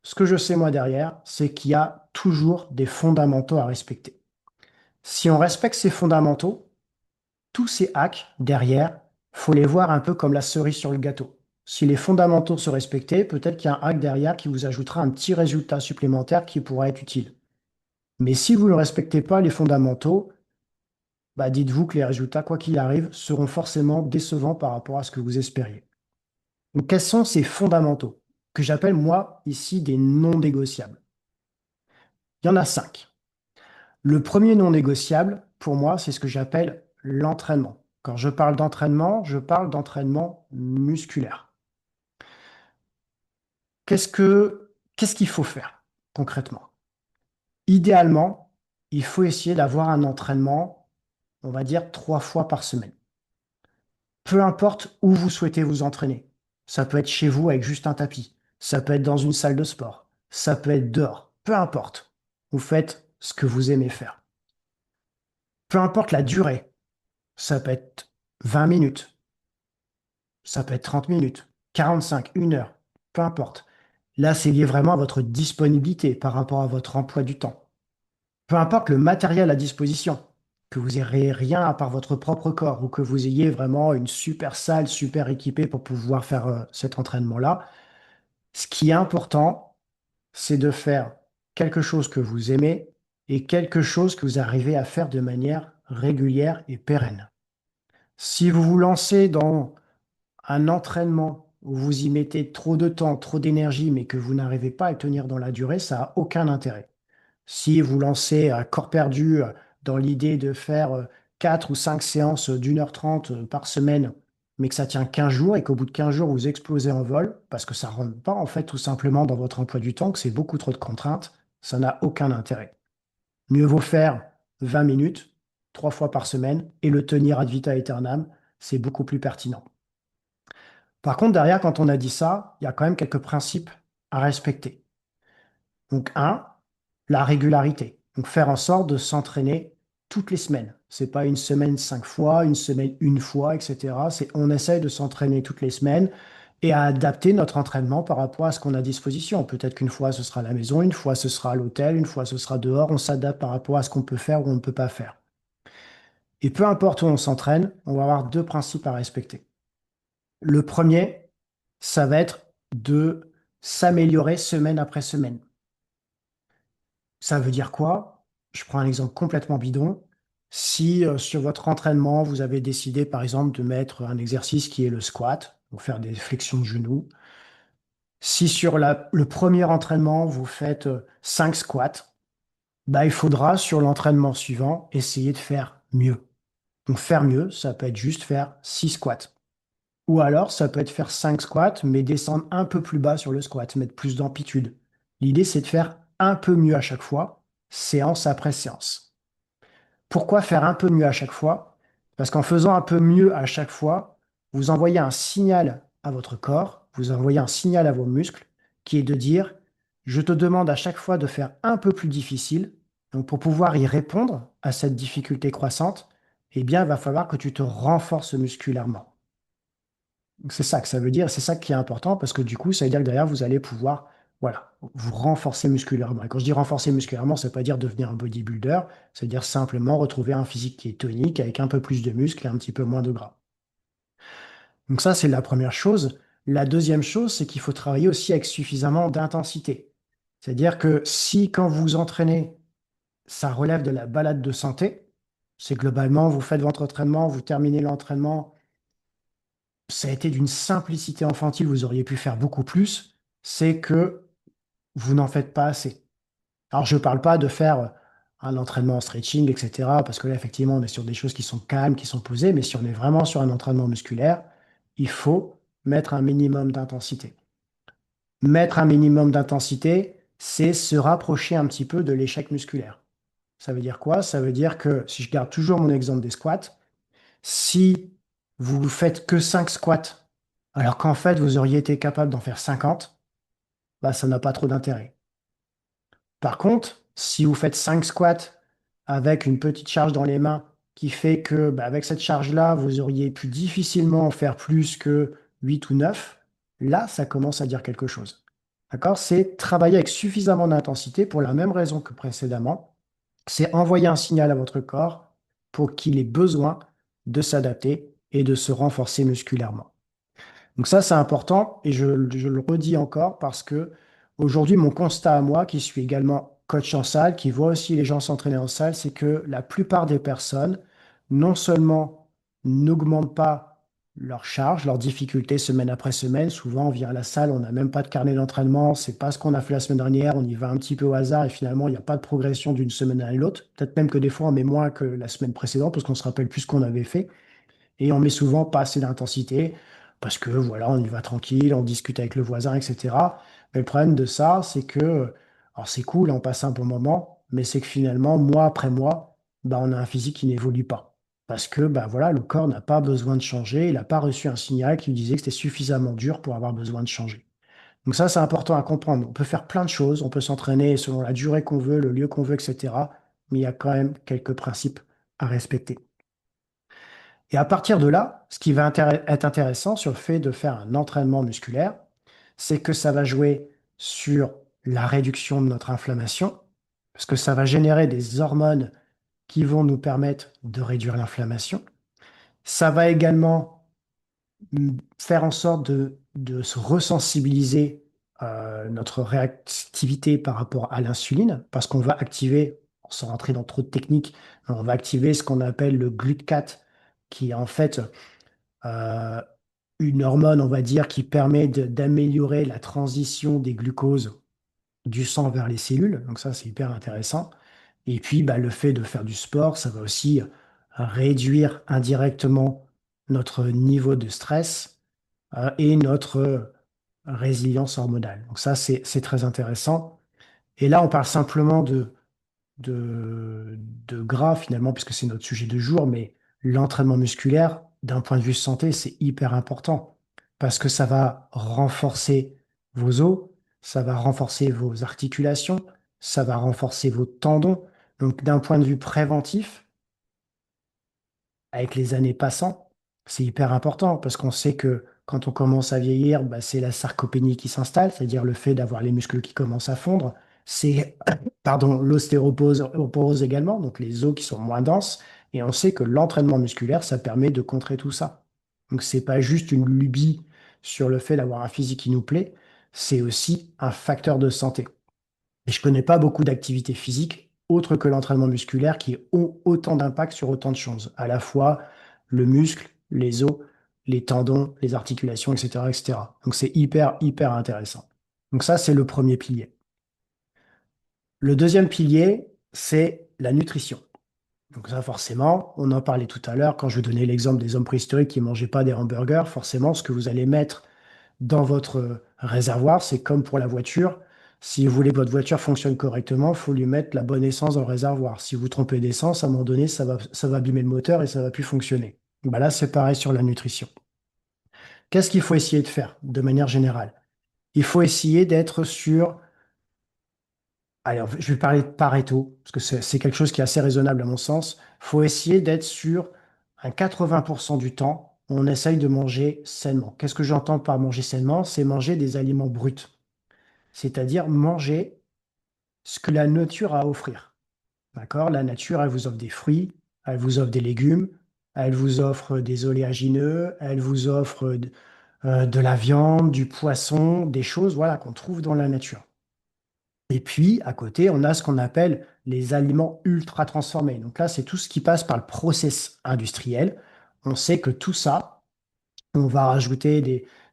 Speaker 1: Ce que je sais moi derrière, c'est qu'il y a toujours des fondamentaux à respecter. Si on respecte ces fondamentaux, tous ces hacks derrière, faut les voir un peu comme la cerise sur le gâteau. Si les fondamentaux sont respectés, peut-être qu'il y a un hack derrière qui vous ajoutera un petit résultat supplémentaire qui pourra être utile. Mais si vous ne respectez pas les fondamentaux, bah dites-vous que les résultats, quoi qu'il arrive, seront forcément décevants par rapport à ce que vous espériez. Donc, quels sont ces fondamentaux? que j'appelle moi ici des non négociables. Il y en a 5. Le premier non négociable, pour moi, c'est ce que j'appelle l'entraînement. Quand je parle d'entraînement, je parle d'entraînement musculaire. Qu'est-ce qu'il faut faire concrètement? Idéalement, il faut essayer d'avoir un entraînement, on va dire 3 fois par semaine. Peu importe où vous souhaitez vous entraîner. Ça peut être chez vous avec juste un tapis. Ça peut être dans une salle de sport. Ça peut être dehors. Peu importe. Vous faites ce que vous aimez faire. Peu importe la durée. Ça peut être 20 minutes. Ça peut être 30 minutes. 45, 1 heure. Peu importe. Là, c'est lié vraiment à votre disponibilité par rapport à votre emploi du temps. Peu importe le matériel à disposition, que vous ayez rien à part votre propre corps ou que vous ayez vraiment une super salle, super équipée pour pouvoir faire cet entraînement-là, ce qui est important, c'est de faire quelque chose que vous aimez et quelque chose que vous arrivez à faire de manière régulière et pérenne. Si vous vous lancez dans un entraînement où vous y mettez trop de temps, trop d'énergie, mais que vous n'arrivez pas à tenir dans la durée, ça n'a aucun intérêt. Si vous lancez à corps perdu dans l'idée de faire 4 ou 5 séances d'1 h 30 par semaine, mais que ça tient 15 jours et qu'au bout de 15 jours, vous explosez en vol, parce que ça ne rentre pas en fait tout simplement dans votre emploi du temps, que c'est beaucoup trop de contraintes, ça n'a aucun intérêt. Mieux vaut faire 20 minutes, 3 fois par semaine, et le tenir ad vitam aeternam, c'est beaucoup plus pertinent. Par contre, derrière, quand on a dit ça, il y a quand même quelques principes à respecter. Donc, un, la régularité. Donc, faire en sorte de s'entraîner toutes les semaines. C'est pas une semaine 5 fois, une semaine 1 fois, etc. C'est on essaye de s'entraîner toutes les semaines et à adapter notre entraînement par rapport à ce qu'on a à disposition. Peut-être qu'une fois ce sera à la maison, une fois ce sera à l'hôtel, une fois ce sera dehors. On s'adapte par rapport à ce qu'on peut faire ou on ne peut pas faire. Et peu importe où on s'entraîne, on va avoir 2 principes à respecter. Le premier, ça va être de s'améliorer semaine après semaine. Ça veut dire quoi? Je prends un exemple complètement bidon. Si sur votre entraînement, vous avez décidé par exemple de mettre un exercice qui est le squat, pour faire des flexions de genoux. Si sur le premier entraînement, vous faites 5 squats, bah, il faudra sur l'entraînement suivant essayer de faire mieux. Donc faire mieux, ça peut être juste faire 6 squats. Ou alors, ça peut être faire 5 squats, mais descendre un peu plus bas sur le squat, mettre plus d'amplitude. L'idée, c'est de faire un peu mieux à chaque fois, séance après séance. Pourquoi faire un peu mieux à chaque fois? Parce qu'en faisant un peu mieux à chaque fois, vous envoyez un signal à votre corps, vous envoyez un signal à vos muscles, qui est de dire, je te demande à chaque fois de faire un peu plus difficile. Donc pour pouvoir y répondre à cette difficulté croissante, eh bien, il va falloir que tu te renforces musculairement. Donc, c'est ça que ça veut dire, c'est ça qui est important parce que du coup, ça veut dire que derrière, vous allez pouvoir, voilà, vous renforcer musculairement. Et quand je dis renforcer musculairement, ça ne veut pas dire devenir un bodybuilder, ça veut dire simplement retrouver un physique qui est tonique avec un peu plus de muscles et un petit peu moins de gras. Donc ça, c'est la première chose. La deuxième chose, c'est qu'il faut travailler aussi avec suffisamment d'intensité. C'est-à-dire que si quand vous vous entraînez, ça relève de la balade de santé, c'est globalement, vous faites votre entraînement, vous terminez l'entraînement, ça a été d'une simplicité infantile, vous auriez pu faire beaucoup plus, c'est que vous n'en faites pas assez. Alors, je ne parle pas de faire un entraînement en stretching, etc., parce que là, effectivement, on est sur des choses qui sont calmes, qui sont posées, mais si on est vraiment sur un entraînement musculaire, il faut mettre un minimum d'intensité. Mettre un minimum d'intensité, c'est se rapprocher un petit peu de l'échec musculaire. Ça veut dire quoi? Ça veut dire que, si je garde toujours mon exemple des squats, si vous faites que 5 squats, alors qu'en fait vous auriez été capable d'en faire 50, bah, ça n'a pas trop d'intérêt. Par contre, si vous faites 5 squats avec une petite charge dans les mains qui fait que bah, avec cette charge-là, vous auriez pu difficilement en faire plus que 8 ou 9, là, ça commence à dire quelque chose. D'accord? C'est travailler avec suffisamment d'intensité pour la même raison que précédemment. C'est envoyer un signal à votre corps pour qu'il ait besoin de s'adapter et de se renforcer musculairement. Donc ça, c'est important et je le redis encore parce que aujourd'hui, mon constat à moi, qui suis également coach en salle, qui voit aussi les gens s'entraîner en salle, c'est que la plupart des personnes, non seulement n'augmentent pas leur charge, leurs difficultés semaine après semaine. Souvent, on vient à la salle, on n'a même pas de carnet d'entraînement, c'est pas ce qu'on a fait la semaine dernière, on y va un petit peu au hasard et finalement, il n'y a pas de progression d'une semaine à l'autre. Peut-être même que des fois, on met moins que la semaine précédente parce qu'on se rappelle plus ce qu'on avait fait. Et on met souvent pas assez d'intensité parce que voilà, on y va tranquille, on discute avec le voisin, etc. Mais le problème de ça, c'est que, alors c'est cool, on passe un bon moment, mais c'est que finalement, mois après mois, bah, on a un physique qui n'évolue pas. Parce que bah, voilà, le corps n'a pas besoin de changer, il n'a pas reçu un signal qui lui disait que c'était suffisamment dur pour avoir besoin de changer. Donc ça, c'est important à comprendre. On peut faire plein de choses, on peut s'entraîner selon la durée qu'on veut, le lieu qu'on veut, etc. Mais il y a quand même quelques principes à respecter. Et à partir de là, ce qui va être intéressant sur le fait de faire un entraînement musculaire, c'est que ça va jouer sur la réduction de notre inflammation, parce que ça va générer des hormones qui vont nous permettre de réduire l'inflammation. Ça va également faire en sorte de se resensibiliser notre réactivité par rapport à l'insuline, parce qu'on va activer, sans rentrer dans trop de techniques, on va activer ce qu'on appelle le GLUT4, qui est en fait euh, une hormone, on va dire, qui permet d'améliorer la transition des glucoses du sang vers les cellules. Donc ça, c'est hyper intéressant. Et puis, bah, le fait de faire du sport, ça va aussi réduire indirectement notre niveau de stress et notre résilience hormonale. Donc ça, c'est très intéressant. Et là, on parle simplement de gras finalement, puisque c'est notre sujet de jour, mais l'entraînement musculaire, d'un point de vue santé, c'est hyper important parce que ça va renforcer vos os, ça va renforcer vos articulations, ça va renforcer vos tendons. Donc, d'un point de vue préventif, avec les années passant, c'est hyper important parce qu'on sait que quand on commence à vieillir, bah, c'est la sarcopénie qui s'installe, c'est-à-dire le fait d'avoir les muscles qui commencent à fondre. C'est, pardon, l'ostéoporose également, donc les os qui sont moins denses. Et on sait que l'entraînement musculaire, ça permet de contrer tout ça. Donc, c'est pas juste une lubie sur le fait d'avoir un physique qui nous plaît, c'est aussi un facteur de santé. Et je connais pas beaucoup d'activités physiques autres que l'entraînement musculaire qui ont autant d'impact sur autant de choses, à la fois le muscle, les os, les tendons, les articulations, etc., etc. Donc c'est hyper, hyper intéressant. Donc ça, c'est le premier pilier. Le deuxième pilier, c'est la nutrition. Donc ça, forcément, on en parlait tout à l'heure quand je donnais l'exemple des hommes préhistoriques qui ne mangeaient pas des hamburgers. Forcément, ce que vous allez mettre dans votre réservoir. C'est comme pour la voiture. Si vous voulez que votre voiture fonctionne correctement, il faut lui mettre la bonne essence dans le réservoir. Si vous trompez d'essence, à un moment donné, ça va abîmer le moteur et ça va plus fonctionner. Bah là, c'est pareil sur la nutrition. Qu'est-ce qu'il faut essayer de faire de manière générale? Il faut essayer d'être sur... Allez, je vais parler de Pareto, parce que c'est quelque chose qui est assez raisonnable à mon sens. Il faut essayer d'être sur un 80% du temps, on essaye de manger sainement. Qu'est-ce que j'entends par manger sainement? C'est manger des aliments bruts. C'est-à-dire manger ce que la nature a à offrir. D'accord? La nature, elle vous offre des fruits, elle vous offre des légumes, elle vous offre des oléagineux, elle vous offre de la viande, du poisson, des choses voilà, qu'on trouve dans la nature. Et puis, à côté, on a ce qu'on appelle les aliments ultra transformés. Donc là, c'est tout ce qui passe par le process industriel. On sait que tout ça, on va rajouter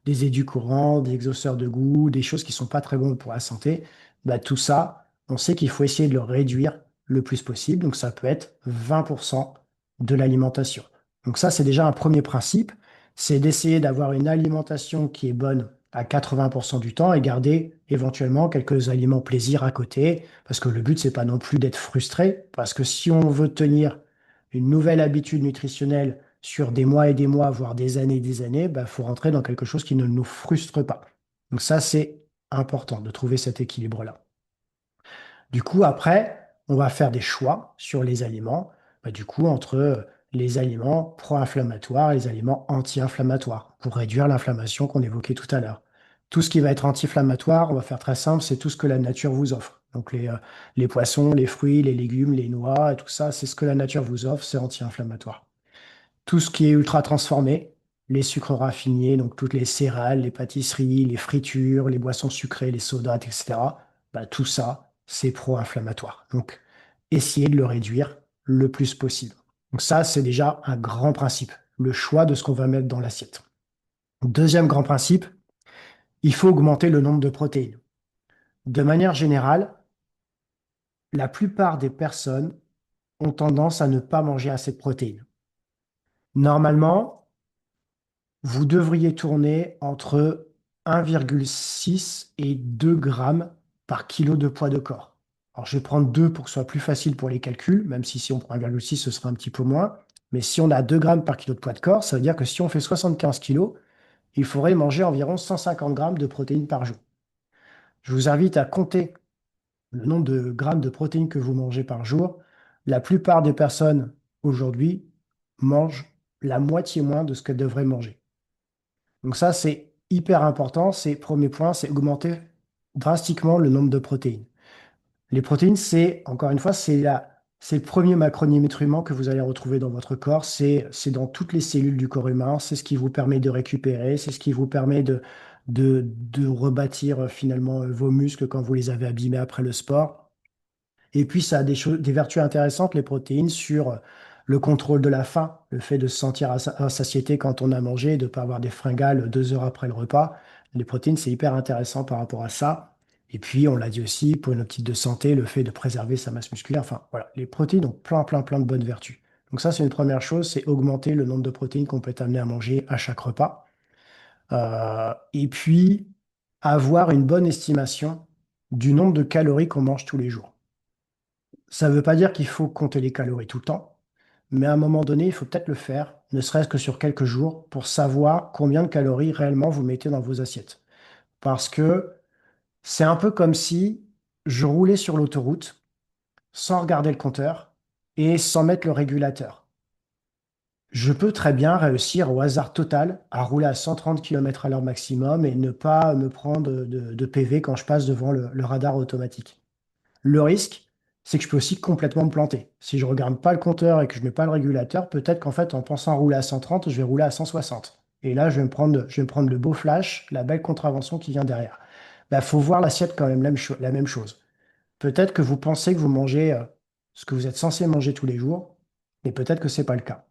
Speaker 1: des édulcorants, des exhausteurs de goût, des choses qui sont pas très bonnes pour la santé. Bah, tout ça, on sait qu'il faut essayer de le réduire le plus possible. Donc, ça peut être 20% de l'alimentation. Donc, ça, c'est déjà un premier principe. C'est d'essayer d'avoir une alimentation qui est bonne à 80% du temps et garder éventuellement quelques aliments plaisir à côté. Parce que le but, c'est pas non plus d'être frustré. Parce que si on veut tenir une nouvelle habitude nutritionnelle sur des mois et des mois, voire des années, il faut rentrer dans quelque chose qui ne nous frustre pas. Donc ça, c'est important de trouver cet équilibre-là. Du coup, après, on va faire des choix sur les aliments, du coup, entre les aliments pro-inflammatoires et les aliments anti-inflammatoires, pour réduire l'inflammation qu'on évoquait tout à l'heure. Tout ce qui va être anti-inflammatoire, on va faire très simple, c'est tout ce que la nature vous offre. Donc les poissons, les fruits, les légumes, les noix, et tout ça, c'est ce que la nature vous offre, c'est anti-inflammatoire. Tout ce qui est ultra transformé, les sucres raffinés, donc toutes les céréales, les pâtisseries, les fritures, les boissons sucrées, les sodas, etc., tout ça, c'est pro-inflammatoire. Donc, essayez de le réduire le plus possible. Donc ça, c'est déjà un grand principe. le choix de ce qu'on va mettre dans l'assiette. Deuxième grand principe, il faut augmenter le nombre de protéines. De manière générale, la plupart des personnes ont tendance à ne pas manger assez de protéines. Normalement, vous devriez tourner entre 1,6 et 2 grammes par kilo de poids de corps. Alors, je vais prendre 2 pour que ce soit plus facile pour les calculs, même si on prend 1,6, ce sera un petit peu moins. Mais si on a 2 grammes par kilo de poids de corps, ça veut dire que si on fait 75 kilos, il faudrait manger environ 150 grammes de protéines par jour. Je vous invite à compter le nombre de grammes de protéines que vous mangez par jour. La plupart des personnes aujourd'hui mangent la moitié moins de ce qu'elles devraient manger. Donc ça, c'est hyper important. C'est premier point, c'est augmenter drastiquement le nombre de protéines. Les protéines, encore une fois, c'est le premier macronutriment que vous allez retrouver dans votre corps. C'est dans toutes les cellules du corps humain. C'est ce qui vous permet de récupérer. C'est ce qui vous permet de rebâtir finalement vos muscles quand vous les avez abîmés après le sport. Et puis, ça a des vertus intéressantes, les protéines, sur le contrôle de la faim, le fait de se sentir à satiété quand on a mangé, de ne pas avoir des fringales 2 heures après le repas. Les protéines, c'est hyper intéressant par rapport à ça. Et puis, on l'a dit aussi, pour une optique de santé, le fait de préserver sa masse musculaire. Enfin, voilà, les protéines ont plein, plein, plein de bonnes vertus. Donc ça, c'est une première chose, c'est augmenter le nombre de protéines qu'on peut être amené à manger à chaque repas. Et puis, avoir une bonne estimation du nombre de calories qu'on mange tous les jours. Ça ne veut pas dire qu'il faut compter les calories tout le temps, mais à un moment donné, il faut peut-être le faire, ne serait-ce que sur quelques jours, pour savoir combien de calories réellement vous mettez dans vos assiettes. Parce que c'est un peu comme si je roulais sur l'autoroute sans regarder le compteur et sans mettre le régulateur. Je peux très bien réussir au hasard total à rouler à 130 km à l'heure maximum et ne pas me prendre de PV quand je passe devant le radar automatique. Le risque, c'est que je peux aussi complètement me planter. Si je regarde pas le compteur et que je mets pas le régulateur, peut-être qu'en fait, en pensant rouler à 130, je vais rouler à 160. Et là, je vais me prendre le beau flash, la belle contravention qui vient derrière. Il faut voir l'assiette quand même la même chose. Peut-être que vous pensez que vous mangez ce que vous êtes censé manger tous les jours, mais peut-être que c'est pas le cas.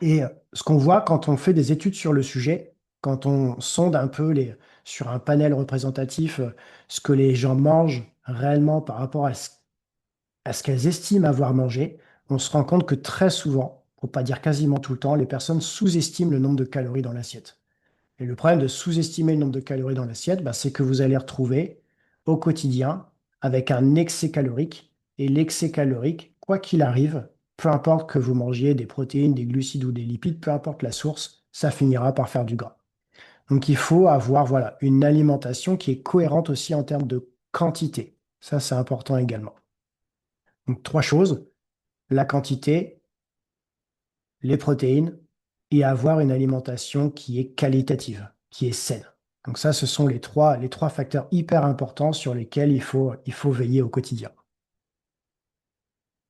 Speaker 1: Et ce qu'on voit quand on fait des études sur le sujet, quand on sonde un peu sur un panel représentatif ce que les gens mangent réellement par rapport à ce qu'elles estiment avoir mangé, on se rend compte que très souvent, pour pas dire quasiment tout le temps, les personnes sous-estiment le nombre de calories dans l'assiette. Et le problème de sous-estimer le nombre de calories dans l'assiette, c'est que vous allez retrouver au quotidien avec un excès calorique. Et l'excès calorique, quoi qu'il arrive, peu importe que vous mangiez des protéines, des glucides ou des lipides, peu importe la source, ça finira par faire du gras. Donc il faut avoir voilà, une alimentation qui est cohérente aussi en termes de quantité. Ça, c'est important également. Donc trois choses, la quantité, les protéines et avoir une alimentation qui est qualitative, qui est saine. Donc ça, ce sont les trois facteurs hyper importants sur lesquels il faut veiller au quotidien.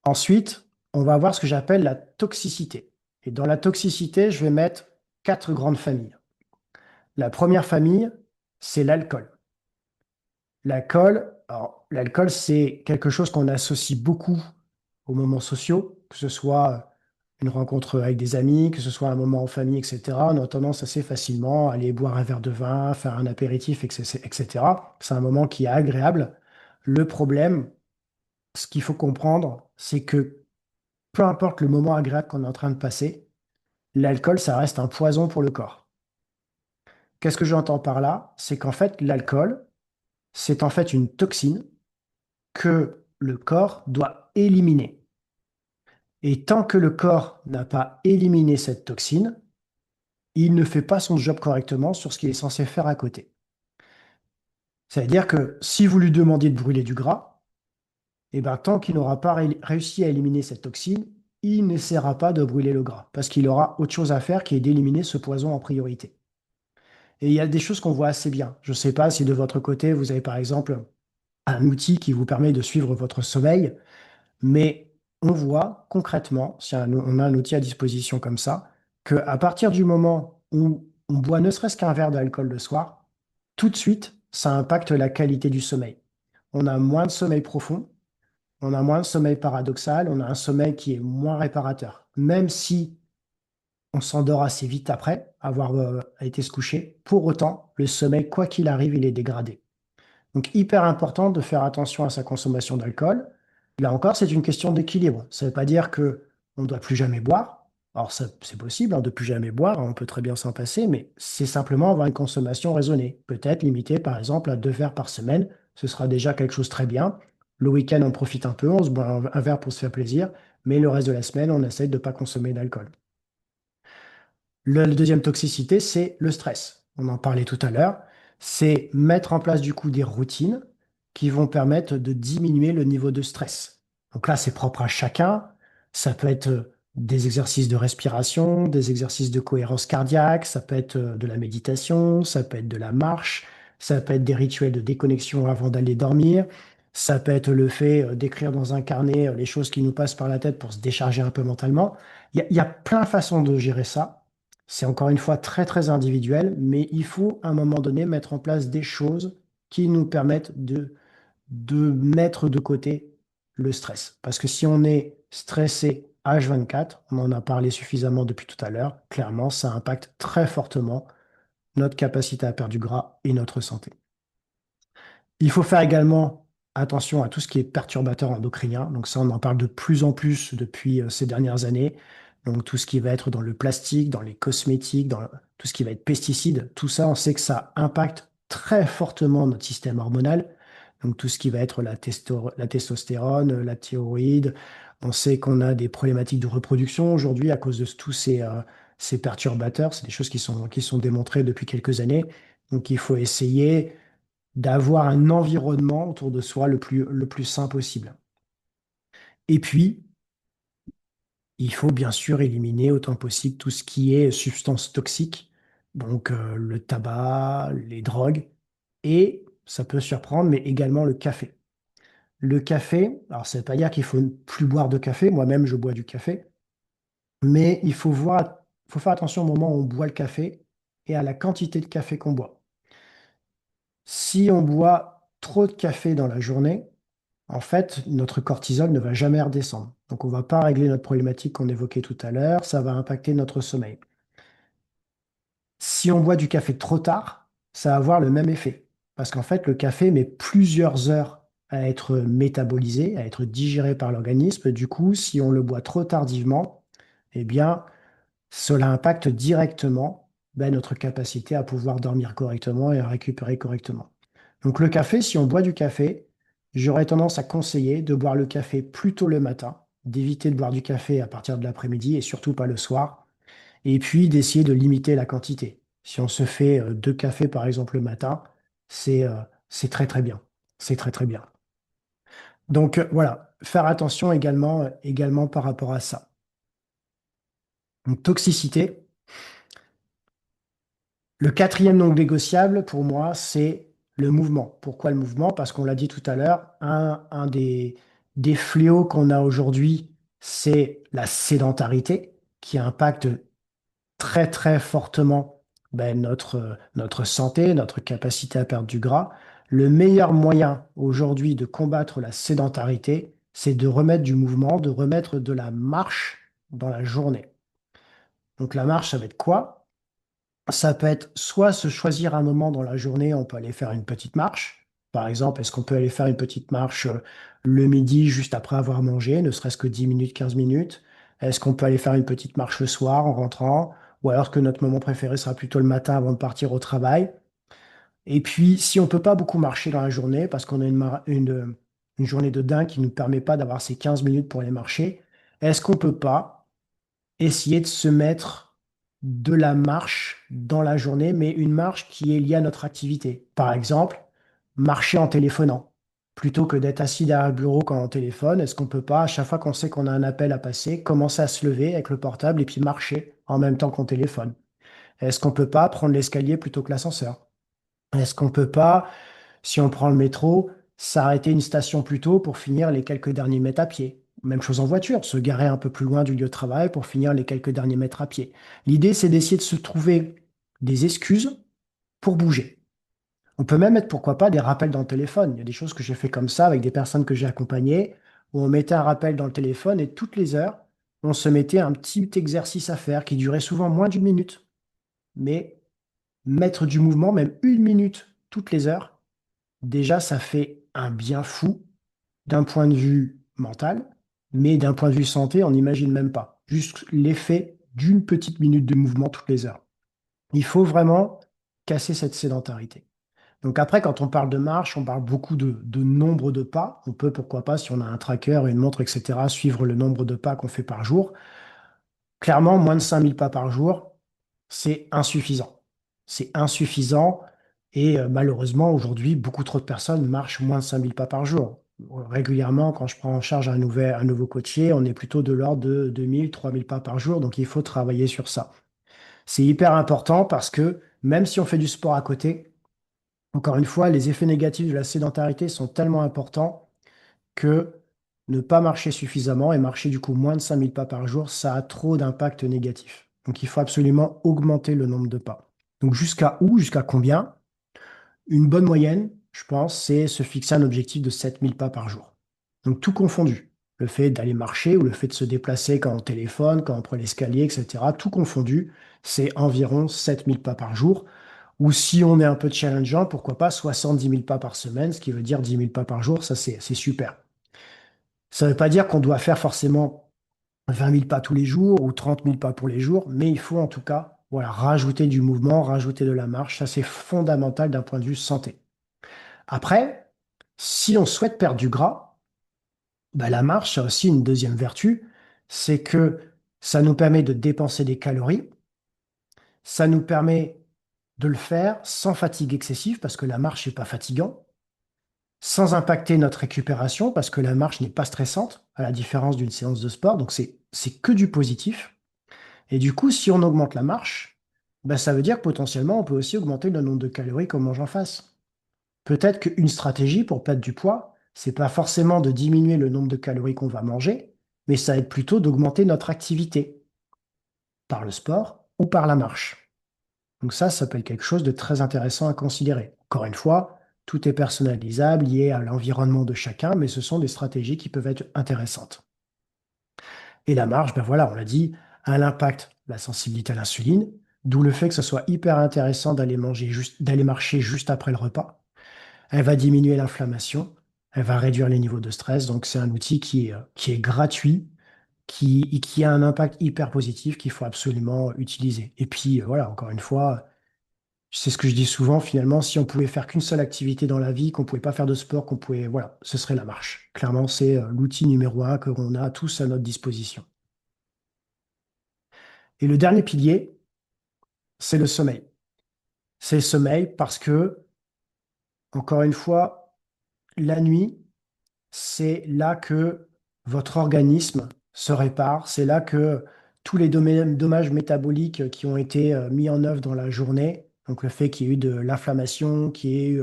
Speaker 1: Ensuite, on va voir ce que j'appelle la toxicité. Et dans la toxicité, je vais mettre 4 grandes familles. La première famille, c'est l'alcool. L'alcool, c'est quelque chose qu'on associe beaucoup aux moments sociaux, que ce soit une rencontre avec des amis, que ce soit un moment en famille, etc. On a tendance assez facilement à aller boire un verre de vin, faire un apéritif, etc. C'est un moment qui est agréable. Le problème, ce qu'il faut comprendre, c'est que peu importe le moment agréable qu'on est en train de passer, l'alcool, ça reste un poison pour le corps. Qu'est-ce que j'entends par là? C'est qu'en fait, l'alcool, c'est en fait une toxine que le corps doit éliminer. Et tant que le corps n'a pas éliminé cette toxine, il ne fait pas son job correctement sur ce qu'il est censé faire à côté. C'est-à-dire que si vous lui demandez de brûler du gras, eh ben, tant qu'il n'aura pas réussi à éliminer cette toxine, il n'essaiera pas de brûler le gras, parce qu'il aura autre chose à faire qui est d'éliminer ce poison en priorité. Et il y a des choses qu'on voit assez bien. Je ne sais pas si de votre côté, vous avez par exemple un outil qui vous permet de suivre votre sommeil. Mais on voit concrètement, si on a un outil à disposition comme ça, qu'à partir du moment où on boit ne serait-ce qu'un verre d'alcool le soir, tout de suite, ça impacte la qualité du sommeil. On a moins de sommeil profond, on a moins de sommeil paradoxal, on a un sommeil qui est moins réparateur. Même si on s'endort assez vite après avoir été se coucher. Pour autant, le sommeil, quoi qu'il arrive, il est dégradé. Donc, hyper important de faire attention à sa consommation d'alcool. Là encore, c'est une question d'équilibre. Ça ne veut pas dire que on ne doit plus jamais boire. Alors, ça, c'est possible hein, de plus jamais boire, on peut très bien s'en passer, mais c'est simplement avoir une consommation raisonnée. Peut-être limitée, par exemple, à 2 verres par semaine. Ce sera déjà quelque chose de très bien. Le week-end, on profite un peu, on se boit un verre pour se faire plaisir, mais le reste de la semaine, on essaie de ne pas consommer d'alcool. La deuxième toxicité, c'est le stress. On en parlait tout à l'heure. C'est mettre en place du coup des routines qui vont permettre de diminuer le niveau de stress. Donc là, c'est propre à chacun. Ça peut être des exercices de respiration, des exercices de cohérence cardiaque, ça peut être de la méditation, ça peut être de la marche, ça peut être des rituels de déconnexion avant d'aller dormir, ça peut être le fait d'écrire dans un carnet les choses qui nous passent par la tête pour se décharger un peu mentalement. Il y a plein de façons de gérer ça. C'est encore une fois très très individuel, mais il faut à un moment donné mettre en place des choses qui nous permettent de mettre de côté le stress. Parce que si on est stressé H24, on en a parlé suffisamment depuis tout à l'heure, clairement, ça impacte très fortement notre capacité à perdre du gras et notre santé. Il faut faire également attention à tout ce qui est perturbateur endocrinien. Donc ça, on en parle de plus en plus depuis ces dernières années. Donc tout ce qui va être dans le plastique, dans les cosmétiques, dans tout ce qui va être pesticides, tout ça, on sait que ça impacte très fortement notre système hormonal. Donc tout ce qui va être la testostérone, la thyroïde. On sait qu'on a des problématiques de reproduction aujourd'hui à cause de tous ces perturbateurs. C'est des choses qui sont démontrées depuis quelques années. Donc il faut essayer d'avoir un environnement autour de soi le plus sain possible. Et puis, il faut bien sûr éliminer autant possible tout ce qui est substances toxiques, donc le tabac, les drogues, et ça peut surprendre, mais également le café. Le café, alors ça ne veut pas dire qu'il faut ne plus boire de café, moi-même je bois du café, mais il faut faire attention au moment où on boit le café et à la quantité de café qu'on boit. Si on boit trop de café dans la journée, en fait, notre cortisol ne va jamais redescendre. Donc, on ne va pas régler notre problématique qu'on évoquait tout à l'heure, ça va impacter notre sommeil. Si on boit du café trop tard, ça va avoir le même effet. Parce qu'en fait, le café met plusieurs heures à être métabolisé, à être digéré par l'organisme. Du coup, si on le boit trop tardivement, eh bien, cela impacte directement notre capacité à pouvoir dormir correctement et à récupérer correctement. Donc le café, si on boit du café, j'aurais tendance à conseiller de boire le café plutôt le matin, d'éviter de boire du café à partir de l'après-midi et surtout pas le soir, et puis d'essayer de limiter la quantité. Si on se fait 2 cafés par exemple le matin, c'est très très bien. C'est très très bien. Donc voilà, faire attention également par rapport à ça. Donc toxicité. Le quatrième non négociable, pour moi, c'est le mouvement. Pourquoi le mouvement? Parce qu'on l'a dit tout à l'heure, un des fléaux qu'on a aujourd'hui, c'est la sédentarité qui impacte très très fortement notre santé, notre capacité à perdre du gras. Le meilleur moyen aujourd'hui de combattre la sédentarité, c'est de remettre du mouvement, de remettre de la marche dans la journée. Donc la marche, ça va être quoi? Ça peut être soit se choisir un moment dans la journée, on peut aller faire une petite marche. Par exemple, est-ce qu'on peut aller faire une petite marche le midi juste après avoir mangé, ne serait-ce que 10 minutes, 15 minutes? Est-ce qu'on peut aller faire une petite marche le soir en rentrant? Ou alors que notre moment préféré sera plutôt le matin avant de partir au travail? Et puis, si on ne peut pas beaucoup marcher dans la journée, parce qu'on a une journée de dingue qui ne nous permet pas d'avoir ces 15 minutes pour aller marcher, est-ce qu'on ne peut pas essayer de se mettre de la marche dans la journée, mais une marche qui est liée à notre activité. Par exemple, marcher en téléphonant. Plutôt que d'être assis derrière le bureau quand on téléphone, est-ce qu'on ne peut pas, à chaque fois qu'on sait qu'on a un appel à passer, commencer à se lever avec le portable et puis marcher en même temps qu'on téléphone? Est-ce qu'on ne peut pas prendre l'escalier plutôt que l'ascenseur? Est-ce qu'on ne peut pas, si on prend le métro, s'arrêter une station plus tôt pour finir les quelques derniers mètres à pied? Même chose en voiture, se garer un peu plus loin du lieu de travail pour finir les quelques derniers mètres à pied. L'idée, c'est d'essayer de se trouver des excuses pour bouger. On peut même mettre, pourquoi pas, des rappels dans le téléphone. Il y a des choses que j'ai fait comme ça avec des personnes que j'ai accompagnées, où on mettait un rappel dans le téléphone et toutes les heures, on se mettait un petit exercice à faire qui durait souvent moins d'une minute. Mais mettre du mouvement, même une minute toutes les heures, déjà, ça fait un bien fou d'un point de vue mental, mais d'un point de vue santé, on n'imagine même pas. Juste l'effet d'une petite minute de mouvement toutes les heures. Il faut vraiment casser cette sédentarité. Donc après, quand on parle de marche, on parle beaucoup de nombre de pas. On peut, pourquoi pas, si on a un tracker, une montre, etc., suivre le nombre de pas qu'on fait par jour. Clairement, moins de 5000 pas par jour, c'est insuffisant. C'est insuffisant et malheureusement, aujourd'hui, beaucoup trop de personnes marchent moins de 5000 pas par jour. Régulièrement, quand je prends en charge un nouveau coaché, on est plutôt de l'ordre de 2000, 3000 pas par jour, donc il faut travailler sur ça. C'est hyper important parce que même si on fait du sport à côté, encore une fois, les effets négatifs de la sédentarité sont tellement importants que ne pas marcher suffisamment et marcher du coup moins de 5000 pas par jour, ça a trop d'impact négatif. Donc il faut absolument augmenter le nombre de pas. Donc jusqu'à où, jusqu'à combien? Une bonne moyenne, je pense, c'est se fixer un objectif de 7000 pas par jour. Donc tout confondu. Le fait d'aller marcher ou le fait de se déplacer quand on téléphone, quand on prend l'escalier, etc. Tout confondu, c'est environ 7000 pas par jour. Ou si on est un peu challengeant, pourquoi pas 70 000 pas par semaine, ce qui veut dire 10 000 pas par jour, ça c'est super. Ça ne veut pas dire qu'on doit faire forcément 20 000 pas tous les jours ou 30 000 pas pour les jours, mais il faut en tout cas voilà, rajouter du mouvement, rajouter de la marche. Ça, c'est fondamental d'un point de vue santé. Après, si on souhaite perdre du gras, bah, la marche a aussi une deuxième vertu, c'est que ça nous permet de dépenser des calories, ça nous permet de le faire sans fatigue excessive, parce que la marche n'est pas fatigant, sans impacter notre récupération, parce que la marche n'est pas stressante, à la différence d'une séance de sport. Donc, c'est que du positif. Et du coup, si on augmente la marche, ben, ça veut dire que potentiellement, on peut aussi augmenter le nombre de calories qu'on mange en face. Peut-être qu'une stratégie pour perdre du poids, c'est pas forcément de diminuer le nombre de calories qu'on va manger, mais ça va être plutôt d'augmenter notre activité par le sport ou par la marche. Donc ça peut être quelque chose de très intéressant à considérer. Encore une fois, tout est personnalisable, lié à l'environnement de chacun, mais ce sont des stratégies qui peuvent être intéressantes. Et la marche, ben voilà, on l'a dit, a l'impact la sensibilité à l'insuline, d'où le fait que ce soit hyper intéressant d'aller marcher juste après le repas. Elle va diminuer l'inflammation, elle va réduire les niveaux de stress, donc c'est un outil qui est gratuit, qui a un impact hyper positif qu'il faut absolument utiliser. Et puis voilà, encore une fois, c'est ce que je dis souvent, finalement, si on pouvait faire qu'une seule activité dans la vie, qu'on pouvait pas faire de sport, qu'on pouvait, voilà, ce serait la marche. Clairement, c'est l'outil numéro un que l'on a tous à notre disposition. Et le dernier pilier, c'est le sommeil. C'est le sommeil parce que, encore une fois, la nuit, c'est là que votre organisme se répare, c'est là que tous les dommages métaboliques qui ont été mis en œuvre dans la journée, donc le fait qu'il y ait eu de l'inflammation, qu'il y ait eu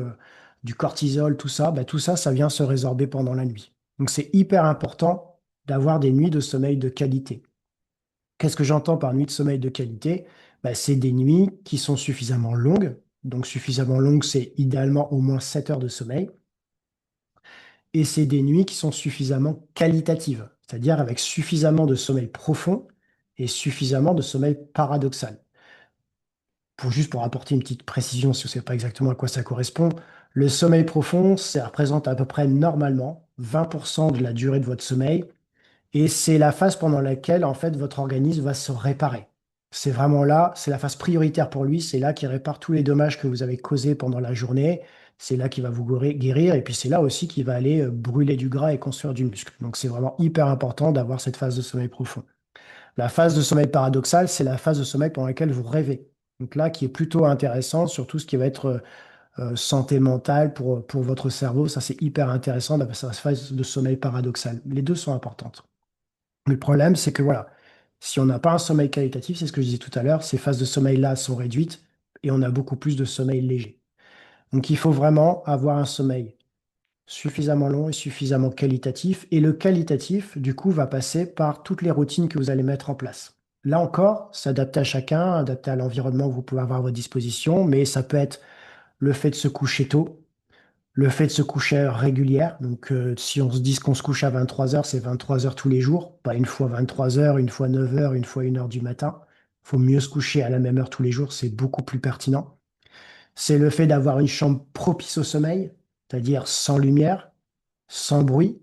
Speaker 1: du cortisol, tout ça, bah, tout ça, ça vient se résorber pendant la nuit. Donc c'est hyper important d'avoir des nuits de sommeil de qualité. Qu'est-ce que j'entends par nuit de sommeil de qualité? Bah, c'est des nuits qui sont suffisamment longues. Donc suffisamment longues, c'est idéalement au moins 7 heures de sommeil. Et c'est des nuits qui sont suffisamment qualitatives, c'est-à-dire avec suffisamment de sommeil profond et suffisamment de sommeil paradoxal. Pour apporter une petite précision, si vous ne savez pas exactement à quoi ça correspond, le sommeil profond, ça représente à peu près normalement 20% de la durée de votre sommeil et c'est la phase pendant laquelle, en fait, votre organisme va se réparer. C'est vraiment là, c'est la phase prioritaire pour lui, c'est là qu'il répare tous les dommages que vous avez causés pendant la journée, c'est là qu'il va vous guérir, et puis c'est là aussi qu'il va aller brûler du gras et construire du muscle. Donc c'est vraiment hyper important d'avoir cette phase de sommeil profond. La phase de sommeil paradoxal, c'est la phase de sommeil pendant laquelle vous rêvez. Donc là, qui est plutôt intéressant sur tout ce qui va être santé mentale pour votre cerveau. Ça, c'est hyper intéressant d'avoir cette phase de sommeil paradoxal. Les deux sont importantes. Mais le problème, c'est que voilà, si on n'a pas un sommeil qualitatif, c'est ce que je disais tout à l'heure, ces phases de sommeil-là sont réduites et on a beaucoup plus de sommeil léger. Donc il faut vraiment avoir un sommeil suffisamment long et suffisamment qualitatif. Et le qualitatif, du coup, va passer par toutes les routines que vous allez mettre en place. Là encore, s'adapter à chacun, adapter à l'environnement que vous pouvez avoir à votre disposition, mais ça peut être le fait de se coucher tôt, Le fait de se coucher à heure régulière. Donc, si on se dit qu'on se couche à 23 heures, c'est 23 heures tous les jours, pas une fois 23 heures, une fois 9 heures, une fois 1 heure du matin. Il faut mieux se coucher à la même heure tous les jours, c'est beaucoup plus pertinent. C'est le fait d'avoir une chambre propice au sommeil, c'est-à-dire sans lumière, sans bruit,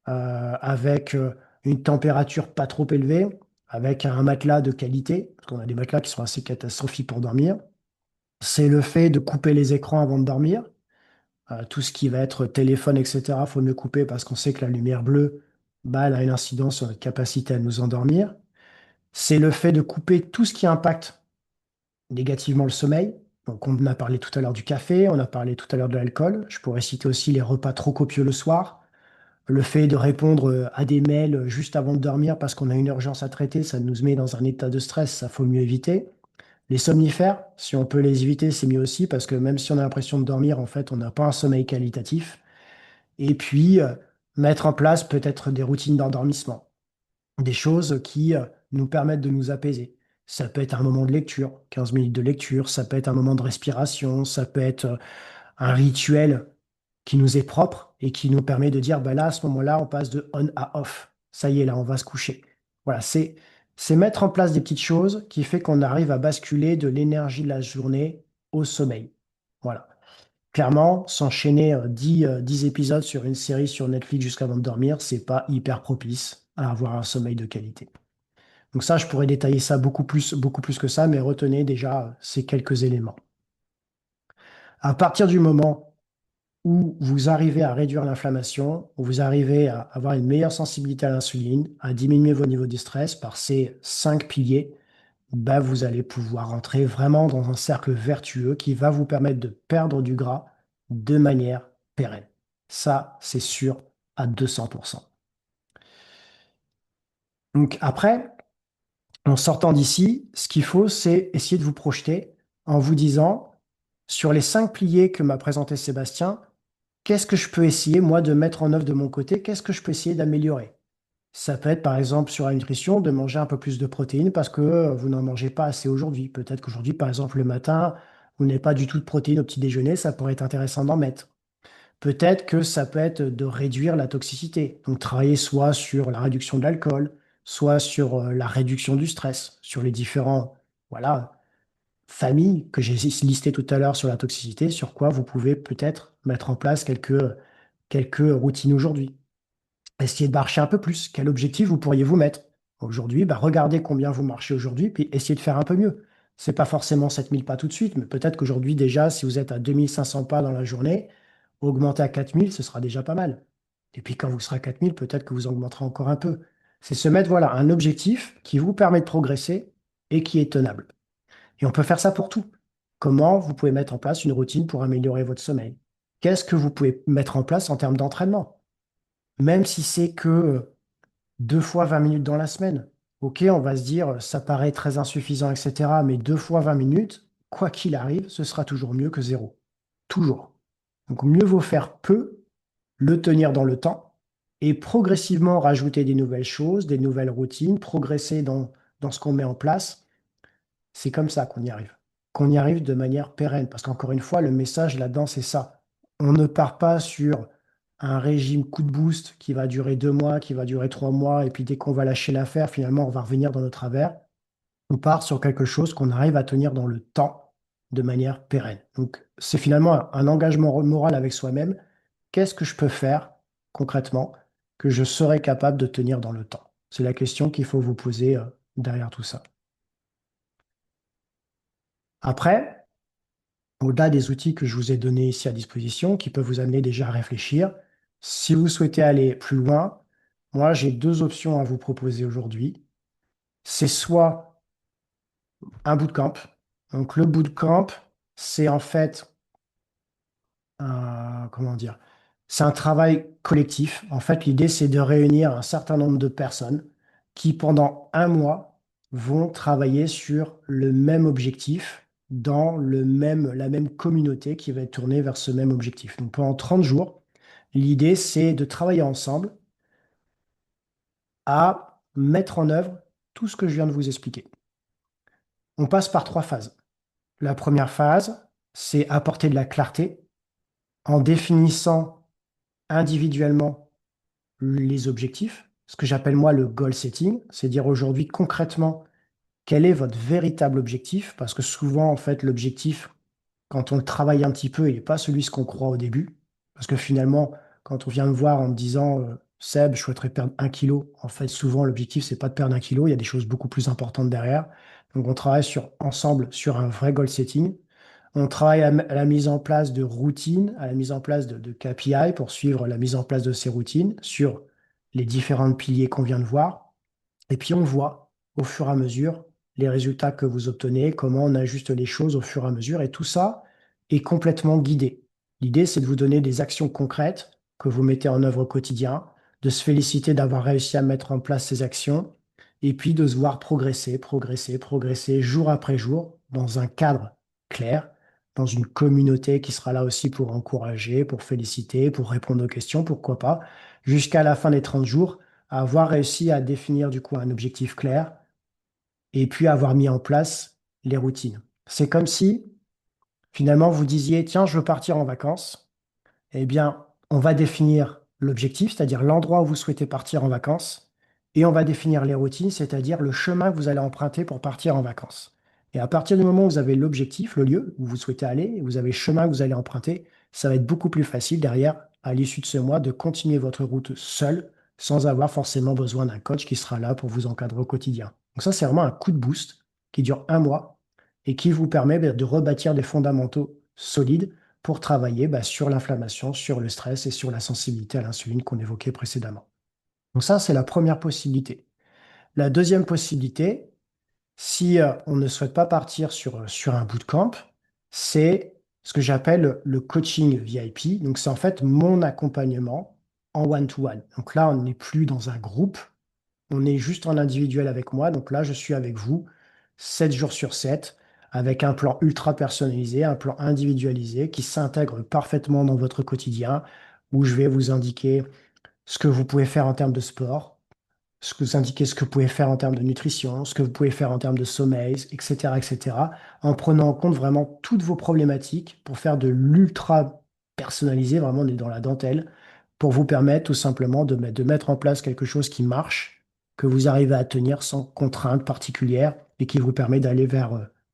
Speaker 1: avec une température pas trop élevée, avec un matelas de qualité, parce qu'on a des matelas qui sont assez catastrophiques pour dormir. C'est le fait de couper les écrans avant de dormir. Tout ce qui va être téléphone, etc., faut mieux couper parce qu'on sait que la lumière bleue, bah, elle a une incidence sur notre capacité à nous endormir. C'est le fait de couper tout ce qui impacte négativement le sommeil. Donc, on a parlé tout à l'heure du café, on a parlé tout à l'heure de l'alcool. Je pourrais citer aussi les repas trop copieux le soir. Le fait de répondre à des mails juste avant de dormir parce qu'on a une urgence à traiter, ça nous met dans un état de stress, ça faut mieux éviter. Les somnifères, si on peut les éviter, c'est mieux aussi parce que même si on a l'impression de dormir, en fait, on n'a pas un sommeil qualitatif. Et puis, mettre en place peut-être des routines d'endormissement, des choses qui nous permettent de nous apaiser. Ça peut être un moment de lecture, 15 minutes de lecture, ça peut être un moment de respiration, ça peut être un rituel qui nous est propre et qui nous permet de dire, bah là, à ce moment-là, on passe de on à off. Ça y est, là, on va se coucher. Voilà, c'est mettre en place des petites choses qui fait qu'on arrive à basculer de l'énergie de la journée au sommeil. Voilà. Clairement, s'enchaîner 10 épisodes sur une série sur Netflix jusqu'avant de dormir, c'est pas hyper propice à avoir un sommeil de qualité. Donc ça, je pourrais détailler ça beaucoup plus que ça, mais retenez déjà ces quelques éléments. À partir du moment où vous arrivez à réduire l'inflammation, où vous arrivez à avoir une meilleure sensibilité à l'insuline, à diminuer vos niveaux de stress par ces 5 piliers, bah, vous allez pouvoir rentrer vraiment dans un cercle vertueux qui va vous permettre de perdre du gras de manière pérenne. Ça, c'est sûr à 200%. Donc après, en sortant d'ici, ce qu'il faut, c'est essayer de vous projeter en vous disant, sur les 5 piliers que m'a présenté Sébastien, qu'est-ce que je peux essayer, moi, de mettre en œuvre de mon côté? Qu'est-ce que je peux essayer d'améliorer? Ça peut être, par exemple, sur la nutrition, de manger un peu plus de protéines parce que vous n'en mangez pas assez aujourd'hui. Peut-être qu'aujourd'hui, par exemple, le matin, vous n'avez pas du tout de protéines au petit déjeuner, ça pourrait être intéressant d'en mettre. Peut-être que ça peut être de réduire la toxicité. Donc, travailler soit sur la réduction de l'alcool, soit sur la réduction du stress, sur les différents, voilà, familles que j'ai listées tout à l'heure sur la toxicité, sur quoi vous pouvez peut-être mettre en place quelques routines aujourd'hui. Essayez de marcher un peu plus. Quel objectif vous pourriez vous mettre? Aujourd'hui, bah, regardez combien vous marchez aujourd'hui, puis essayez de faire un peu mieux. C'est pas forcément 7 000 pas tout de suite, mais peut-être qu'aujourd'hui, déjà, si vous êtes à 2 500 pas dans la journée, augmenter à 4 000, ce sera déjà pas mal. Et puis quand vous serez à 4 000, peut-être que vous augmenterez encore un peu. C'est se mettre, voilà, un objectif qui vous permet de progresser et qui est tenable. Et on peut faire ça pour tout. Comment vous pouvez mettre en place une routine pour améliorer votre sommeil? Qu'est-ce que vous pouvez mettre en place en termes d'entraînement? Même si c'est que 2 fois 20 minutes dans la semaine. Ok, on va se dire, ça paraît très insuffisant, etc. Mais 2 fois 20 minutes, quoi qu'il arrive, ce sera toujours mieux que zéro. Toujours. Donc mieux vaut faire peu, le tenir dans le temps, et progressivement rajouter des nouvelles choses, des nouvelles routines, progresser dans ce qu'on met en place. C'est comme ça qu'on y arrive. Qu'on y arrive de manière pérenne. Parce qu'encore une fois, le message là-dedans, c'est ça. On ne part pas sur un régime coup de boost qui va durer 2 mois, qui va durer 3 mois, et puis dès qu'on va lâcher l'affaire, finalement, on va revenir dans nos travers. On part sur quelque chose qu'on arrive à tenir dans le temps de manière pérenne. Donc, c'est finalement un engagement moral avec soi-même. Qu'est-ce que je peux faire concrètement que je serai capable de tenir dans le temps? C'est la question qu'il faut vous poser derrière tout ça. Après, au-delà des outils que je vous ai donnés ici à disposition, qui peuvent vous amener déjà à réfléchir, si vous souhaitez aller plus loin, moi j'ai 2 options à vous proposer aujourd'hui. C'est soit un bootcamp. Donc le bootcamp, c'est en fait comment dire? C'est un travail collectif. En fait, l'idée, c'est de réunir un certain nombre de personnes qui, pendant un mois, vont travailler sur le même objectif dans la même communauté qui va être tournée vers ce même objectif. Donc, pendant 30 jours, l'idée, c'est de travailler ensemble à mettre en œuvre tout ce que je viens de vous expliquer. On passe par 3 phases. La première phase, c'est apporter de la clarté en définissant individuellement les objectifs, ce que j'appelle moi le goal setting, c'est dire aujourd'hui concrètement quel est votre véritable objectif, parce que souvent en fait l'objectif, quand on le travaille un petit peu, il n'est pas celui ce qu'on croit au début. Parce que finalement, quand on vient me voir en me disant Seb, je souhaiterais perdre 1 kilo, en fait, souvent, l'objectif, c'est pas de perdre 1 kilo, il y a des choses beaucoup plus importantes derrière. Donc, on travaille ensemble sur un vrai goal setting. On travaille à la mise en place de routines, à la mise en place de KPI pour suivre la mise en place de ces routines sur les différents piliers qu'on vient de voir. Et puis on voit au fur et à mesure les résultats que vous obtenez, comment on ajuste les choses au fur et à mesure. Et tout ça est complètement guidé. L'idée, c'est de vous donner des actions concrètes que vous mettez en œuvre au quotidien, de se féliciter d'avoir réussi à mettre en place ces actions, et puis de se voir progresser, progresser, progresser jour après jour dans un cadre clair, dans une communauté qui sera là aussi pour encourager, pour féliciter, pour répondre aux questions, pourquoi pas, jusqu'à la fin des 30 jours à avoir réussi à définir du coup un objectif clair et puis avoir mis en place les routines. C'est comme si finalement vous disiez, tiens, je veux partir en vacances. Eh bien, on va définir l'objectif, c'est-à-dire l'endroit où vous souhaitez partir en vacances, et on va définir les routines, c'est-à-dire le chemin que vous allez emprunter pour partir en vacances. Et à partir du moment où vous avez l'objectif, le lieu où vous souhaitez aller, et vous avez le chemin que vous allez emprunter, ça va être beaucoup plus facile derrière, à l'issue de ce mois, de continuer votre route seul, sans avoir forcément besoin d'un coach qui sera là pour vous encadrer au quotidien. Donc ça, c'est vraiment un coup de boost qui dure un mois et qui vous permet de rebâtir des fondamentaux solides pour travailler sur l'inflammation, sur le stress et sur la sensibilité à l'insuline qu'on évoquait précédemment. Donc ça, c'est la première possibilité. La deuxième possibilité, si on ne souhaite pas partir sur un bootcamp, c'est ce que j'appelle le coaching VIP. Donc c'est en fait mon accompagnement en one-to-one. Donc là, on n'est plus dans un groupe, on est juste en individuel avec moi. Donc là, je suis avec vous 7 jours sur 7 avec un plan ultra personnalisé, un plan individualisé qui s'intègre parfaitement dans votre quotidien où je vais vous indiquer ce que vous pouvez faire en termes de sport, ce que vous indiquez ce que vous pouvez faire en termes de nutrition, ce que vous pouvez faire en termes de sommeil, etc., en prenant en compte vraiment toutes vos problématiques pour faire de l'ultra personnalisé, vraiment on est dans la dentelle, pour vous permettre tout simplement de mettre en place quelque chose qui marche, que vous arrivez à tenir sans contrainte particulière et qui vous permet d'aller vers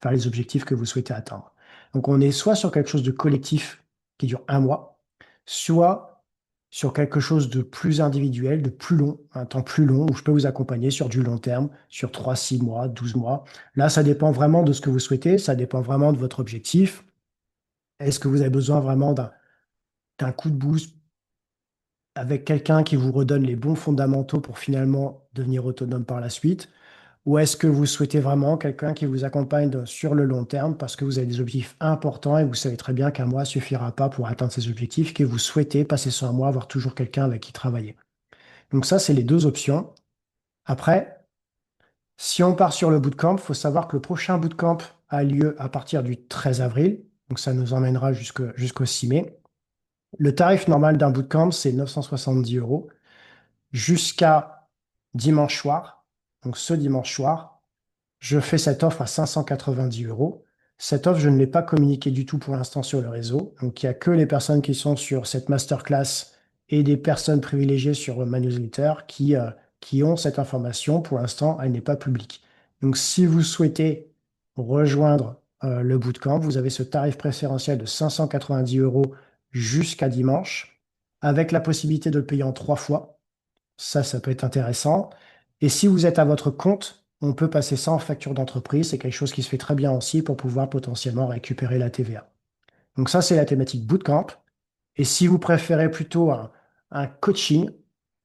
Speaker 1: les objectifs que vous souhaitez atteindre. Donc on est soit sur quelque chose de collectif qui dure un mois, soit sur quelque chose de plus individuel, de plus long, un temps plus long, où je peux vous accompagner sur du long terme, sur 3, 6 mois, 12 mois. Là, ça dépend vraiment de ce que vous souhaitez, ça dépend vraiment de votre objectif. Est-ce que vous avez besoin vraiment d'un coup de boost avec quelqu'un qui vous redonne les bons fondamentaux pour finalement devenir autonome par la suite? Ou est-ce que vous souhaitez vraiment quelqu'un qui vous accompagne sur le long terme parce que vous avez des objectifs importants et vous savez très bien qu'un mois ne suffira pas pour atteindre ces objectifs, que vous souhaitez passer sur un mois, avoir toujours quelqu'un avec qui travailler? Donc ça, c'est les deux options. Après, si on part sur le bootcamp, il faut savoir que le prochain bootcamp a lieu à partir du 13 avril. Donc ça nous emmènera jusqu'au 6 mai. Le tarif normal d'un bootcamp, c'est 970 euros jusqu'à dimanche soir. Donc ce dimanche soir, je fais cette offre à 590 euros. Cette offre, je ne l'ai pas communiquée du tout pour l'instant sur le réseau. Donc, il n'y a que les personnes qui sont sur cette masterclass et des personnes privilégiées sur ma newsletter qui ont cette information. Pour l'instant, elle n'est pas publique. Donc, si vous souhaitez rejoindre le bootcamp, vous avez ce tarif préférentiel de 590 euros jusqu'à dimanche, avec la possibilité de le payer en 3 fois. Ça peut être intéressant. Et si vous êtes à votre compte, on peut passer ça en facture d'entreprise. C'est quelque chose qui se fait très bien aussi pour pouvoir potentiellement récupérer la TVA. Donc ça, c'est la thématique bootcamp. Et si vous préférez plutôt un coaching,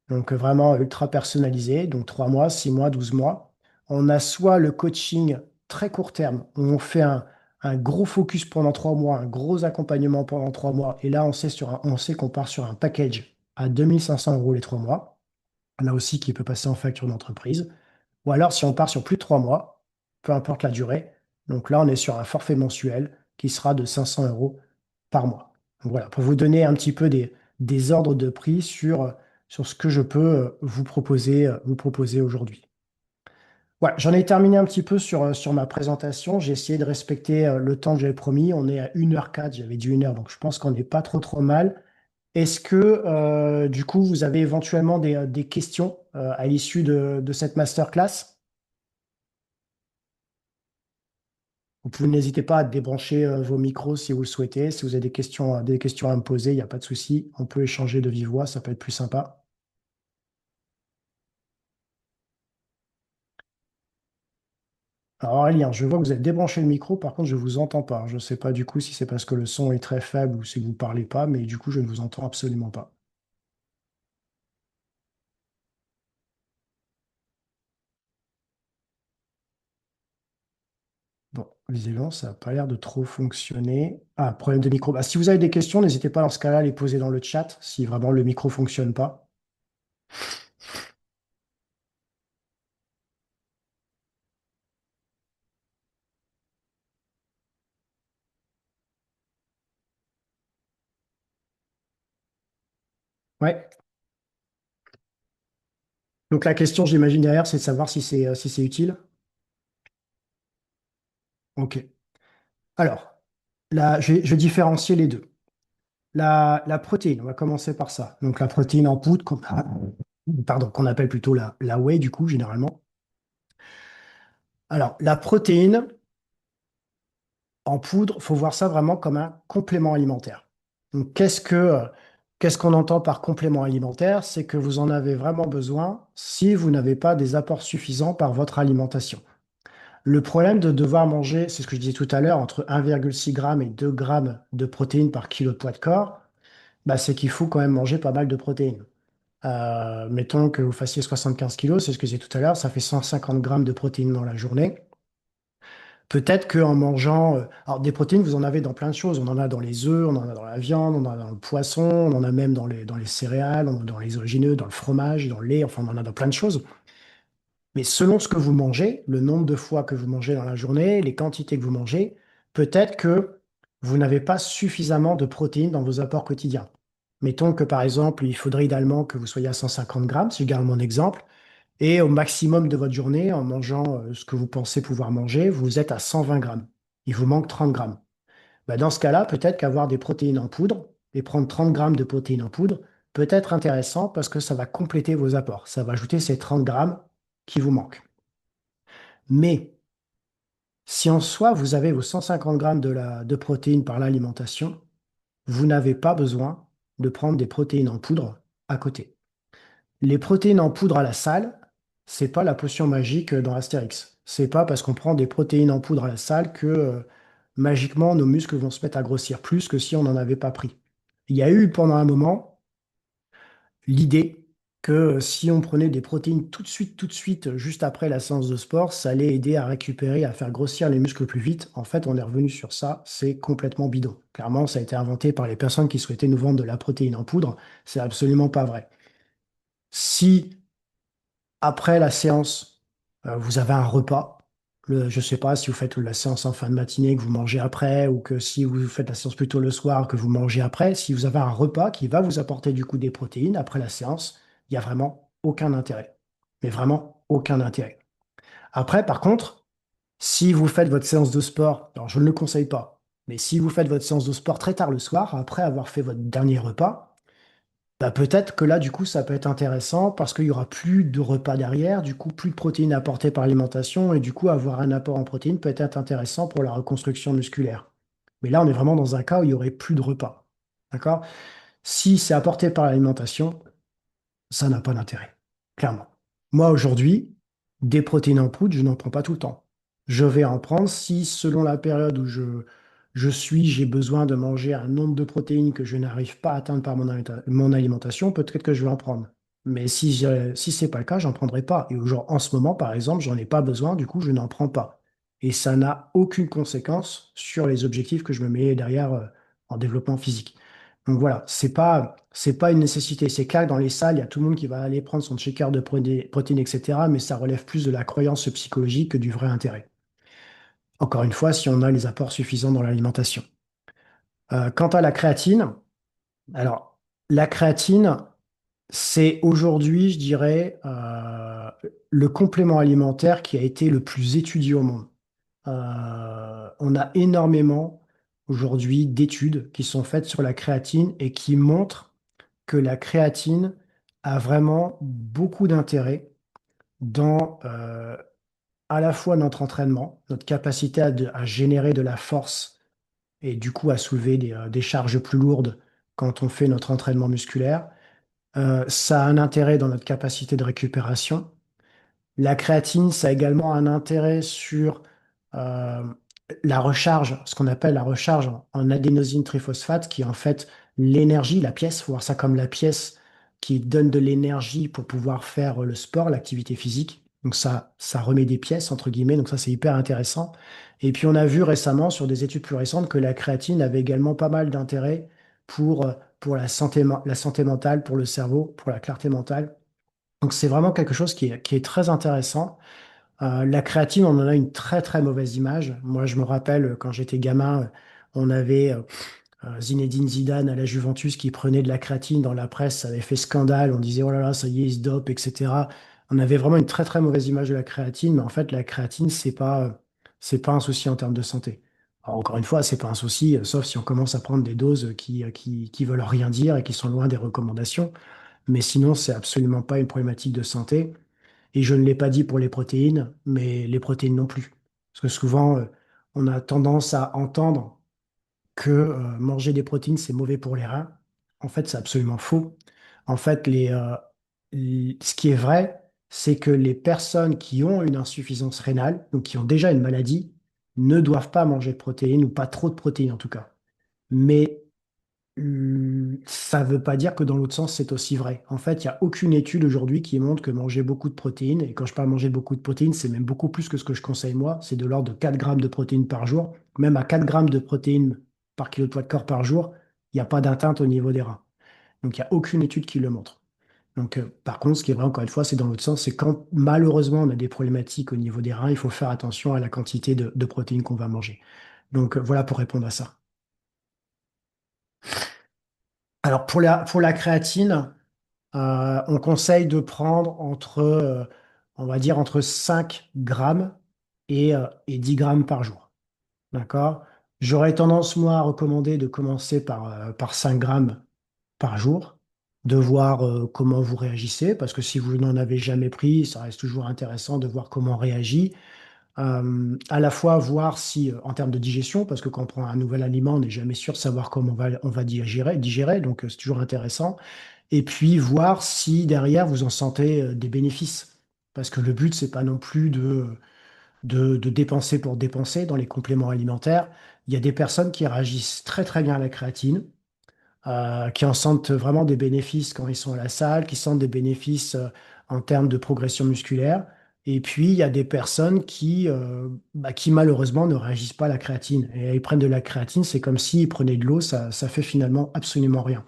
Speaker 1: donc vraiment ultra personnalisé, donc 3 mois, 6 mois, 12 mois, on a soit le coaching très court terme, où on fait un gros focus pendant 3 mois, un gros accompagnement pendant 3 mois, et là, on sait qu'on part sur un package à 2500 euros les 3 mois là aussi qui peut passer en facture d'entreprise. Ou alors, si on part sur plus de 3 mois, peu importe la durée, donc là, on est sur un forfait mensuel qui sera de 500 euros par mois. Donc voilà, pour vous donner un petit peu des ordres de prix sur ce que je peux vous proposer aujourd'hui. Ouais, j'en ai terminé un petit peu sur ma présentation. J'ai essayé de respecter le temps que j'avais promis. On est à 1h04, j'avais dit 1 heure, donc je pense qu'on n'est pas trop trop mal. Est-ce que du coup, vous avez éventuellement des questions à l'issue de cette masterclass? Vous pouvez n'hésitez pas à débrancher vos micros si vous le souhaitez. Si vous avez des questions à me poser, il n'y a pas de souci. On peut échanger de vive voix, ça peut être plus sympa. Alors Aurélien, je vois que vous avez débranché le micro, par contre je ne vous entends pas. Je ne sais pas du coup si c'est parce que le son est très faible ou si vous ne parlez pas, mais du coup je ne vous entends absolument pas. Bon, visiblement, ça n'a pas l'air de trop fonctionner. Ah, problème de micro. Bah, si vous avez des questions, n'hésitez pas dans ce cas-là à les poser dans le chat si vraiment le micro ne fonctionne pas. Ouais. Donc la question, j'imagine derrière, c'est de savoir si c'est utile. Ok. Alors, là, je vais différencier les deux. La protéine, on va commencer par ça. Donc la protéine en poudre, pardon, qu'on appelle plutôt la whey, du coup, généralement. Alors, la protéine en poudre, il faut voir ça vraiment comme un complément alimentaire. Donc, qu'est-ce qu'on entend par complément alimentaire? C'est que vous en avez vraiment besoin si vous n'avez pas des apports suffisants par votre alimentation. Le problème de devoir manger, c'est ce que je disais tout à l'heure, entre 1,6 g et 2 grammes de protéines par kilo de poids de corps, bah, c'est qu'il faut quand même manger pas mal de protéines. Mettons que vous fassiez 75 kilos, c'est ce que j'ai dit tout à l'heure, ça fait 150 grammes de protéines dans la journée. Peut-être qu'en mangeant, alors des protéines, vous en avez dans plein de choses. On en a dans les œufs, on en a dans la viande, on en a dans le poisson, on en a même dans les céréales, on en a dans les oléagineux, dans le fromage, dans le lait, enfin on en a dans plein de choses. Mais selon ce que vous mangez, le nombre de fois que vous mangez dans la journée, les quantités que vous mangez, peut-être que vous n'avez pas suffisamment de protéines dans vos apports quotidiens. Mettons que par exemple, il faudrait idéalement que vous soyez à 150 grammes, si je garde mon exemple, et au maximum de votre journée, en mangeant ce que vous pensez pouvoir manger, vous êtes à 120 grammes. Il vous manque 30 grammes. Bah, dans ce cas-là, peut-être qu'avoir des protéines en poudre et prendre 30 grammes de protéines en poudre peut être intéressant parce que ça va compléter vos apports. Ça va ajouter ces 30 grammes qui vous manquent. Mais si en soi, vous avez vos 150 grammes de protéines par l'alimentation, vous n'avez pas besoin de prendre des protéines en poudre à côté. Les protéines en poudre à la salle, c'est pas la potion magique dans Astérix. C'est pas parce qu'on prend des protéines en poudre à la salle que magiquement nos muscles vont se mettre à grossir plus que si on n'en avait pas pris. Il y a eu pendant un moment l'idée que si on prenait des protéines tout de suite, juste après la séance de sport, ça allait aider à récupérer, à faire grossir les muscles plus vite. En fait, on est revenu sur ça, c'est complètement bidon. Clairement, ça a été inventé par les personnes qui souhaitaient nous vendre de la protéine en poudre. C'est absolument pas vrai. Si après la séance, vous avez un repas. Je ne sais pas si vous faites la séance en fin de matinée, que vous mangez après, ou que si vous faites la séance plutôt le soir, que vous mangez après. Si vous avez un repas qui va vous apporter du coup des protéines après la séance, il n'y a vraiment aucun intérêt. Mais vraiment aucun intérêt. Après, par contre, si vous faites votre séance de sport, alors je ne le conseille pas, mais si vous faites votre séance de sport très tard le soir, après avoir fait votre dernier repas, bah peut-être que là, du coup, ça peut être intéressant parce qu'il y aura plus de repas derrière, du coup, plus de protéines apportées par l'alimentation et du coup, avoir un apport en protéines peut être intéressant pour la reconstruction musculaire. Mais là, on est vraiment dans un cas où il y aurait plus de repas. D'accord? Si c'est apporté par l'alimentation, ça n'a pas d'intérêt, clairement. Moi, aujourd'hui, des protéines en poudre, je n'en prends pas tout le temps. Je vais en prendre si, selon la période où je suis, j'ai besoin de manger un nombre de protéines que je n'arrive pas à atteindre par mon alimentation, peut-être que je vais en prendre. Mais si ce n'est pas le cas, j'en prendrai pas. Et en ce moment, par exemple, j'en ai pas besoin, du coup, je n'en prends pas. Et ça n'a aucune conséquence sur les objectifs que je me mets derrière en développement physique. Donc voilà, c'est pas une nécessité. C'est clair que dans les salles, il y a tout le monde qui va aller prendre son shaker de protéines, etc. Mais ça relève plus de la croyance psychologique que du vrai intérêt. Encore une fois, si on a les apports suffisants dans l'alimentation. Quant à la créatine, alors la créatine, C'est aujourd'hui, je dirais, le complément alimentaire qui a été le plus étudié au monde. On a énormément aujourd'hui d'études qui sont faites sur la créatine et qui montrent que la créatine a vraiment beaucoup d'intérêt dans à la fois notre entraînement, notre capacité à générer de la force et du coup à soulever des charges plus lourdes quand on fait notre entraînement musculaire. Ça a un intérêt dans notre capacité de récupération. La créatine, ça a également un intérêt sur euh, la recharge, ce qu'on appelle la recharge en adénosine triphosphate, qui est en fait l'énergie, la pièce, faut voir ça comme la pièce qui donne de l'énergie pour pouvoir faire le sport, l'activité physique. Donc ça remet des pièces, entre guillemets, donc ça c'est hyper intéressant. Et puis on a vu récemment sur des études plus récentes que la créatine avait également pas mal d'intérêt pour la santé mentale, pour le cerveau, pour la clarté mentale. Donc c'est vraiment quelque chose qui est très intéressant. La créatine, on en a une très très mauvaise image. Moi, je me rappelle quand j'étais gamin, on avait Zinedine Zidane à la Juventus qui prenait de la créatine dans la presse, ça avait fait scandale. On disait oh là là, ça y est, il se dope, etc. On avait vraiment une très très mauvaise image de la créatine, mais en fait, la créatine, c'est pas un souci en termes de santé. Alors, encore une fois, c'est pas un souci, sauf si on commence à prendre des doses qui veulent rien dire et qui sont loin des recommandations. Mais sinon, c'est absolument pas une problématique de santé. Et je ne l'ai pas dit pour les protéines, mais les protéines non plus. Parce que souvent, on a tendance à entendre que manger des protéines, c'est mauvais pour les reins. En fait, c'est absolument faux. En fait, ce qui est vrai, c'est que les personnes qui ont une insuffisance rénale, donc qui ont déjà une maladie, ne doivent pas manger de protéines, ou pas trop de protéines en tout cas. Mais ça ne veut pas dire que dans l'autre sens, c'est aussi vrai. En fait, il n'y a aucune étude aujourd'hui qui montre que manger beaucoup de protéines, et quand je parle manger beaucoup de protéines, c'est même beaucoup plus que ce que je conseille moi, c'est de l'ordre de 4 grammes de protéines par jour. Même à 4 grammes de protéines par kilo de poids de corps par jour, il n'y a pas d'atteinte au niveau des reins. Donc, il n'y a aucune étude qui le montre. Donc, par contre, ce qui est vrai, encore une fois, c'est dans l'autre sens, c'est quand malheureusement on a des problématiques au niveau des reins, il faut faire attention à la quantité de protéines qu'on va manger. Donc, voilà pour répondre à ça. Alors, pour la créatine, on conseille de prendre on va dire, entre 5 grammes et 10 grammes par jour. D'accord? J'aurais tendance, moi, à recommander de commencer par 5 grammes par jour, de voir comment vous réagissez, parce que si vous n'en avez jamais pris, ça reste toujours intéressant de voir comment on réagit. À la fois voir si, en termes de digestion, parce que quand on prend un nouvel aliment, on n'est jamais sûr de savoir comment on va digérer, donc c'est toujours intéressant. Et puis voir si derrière vous en sentez des bénéfices. Parce que le but, c'est pas non plus de dépenser pour dépenser dans les compléments alimentaires. Il y a des personnes qui réagissent très très bien à la créatine, qui en sentent vraiment des bénéfices quand ils sont à la salle, qui sentent des bénéfices en termes de progression musculaire. Et puis, il y a des personnes qui malheureusement ne réagissent pas à la créatine. Et ils prennent de la créatine, c'est comme s'ils prenaient de l'eau, ça fait finalement absolument rien.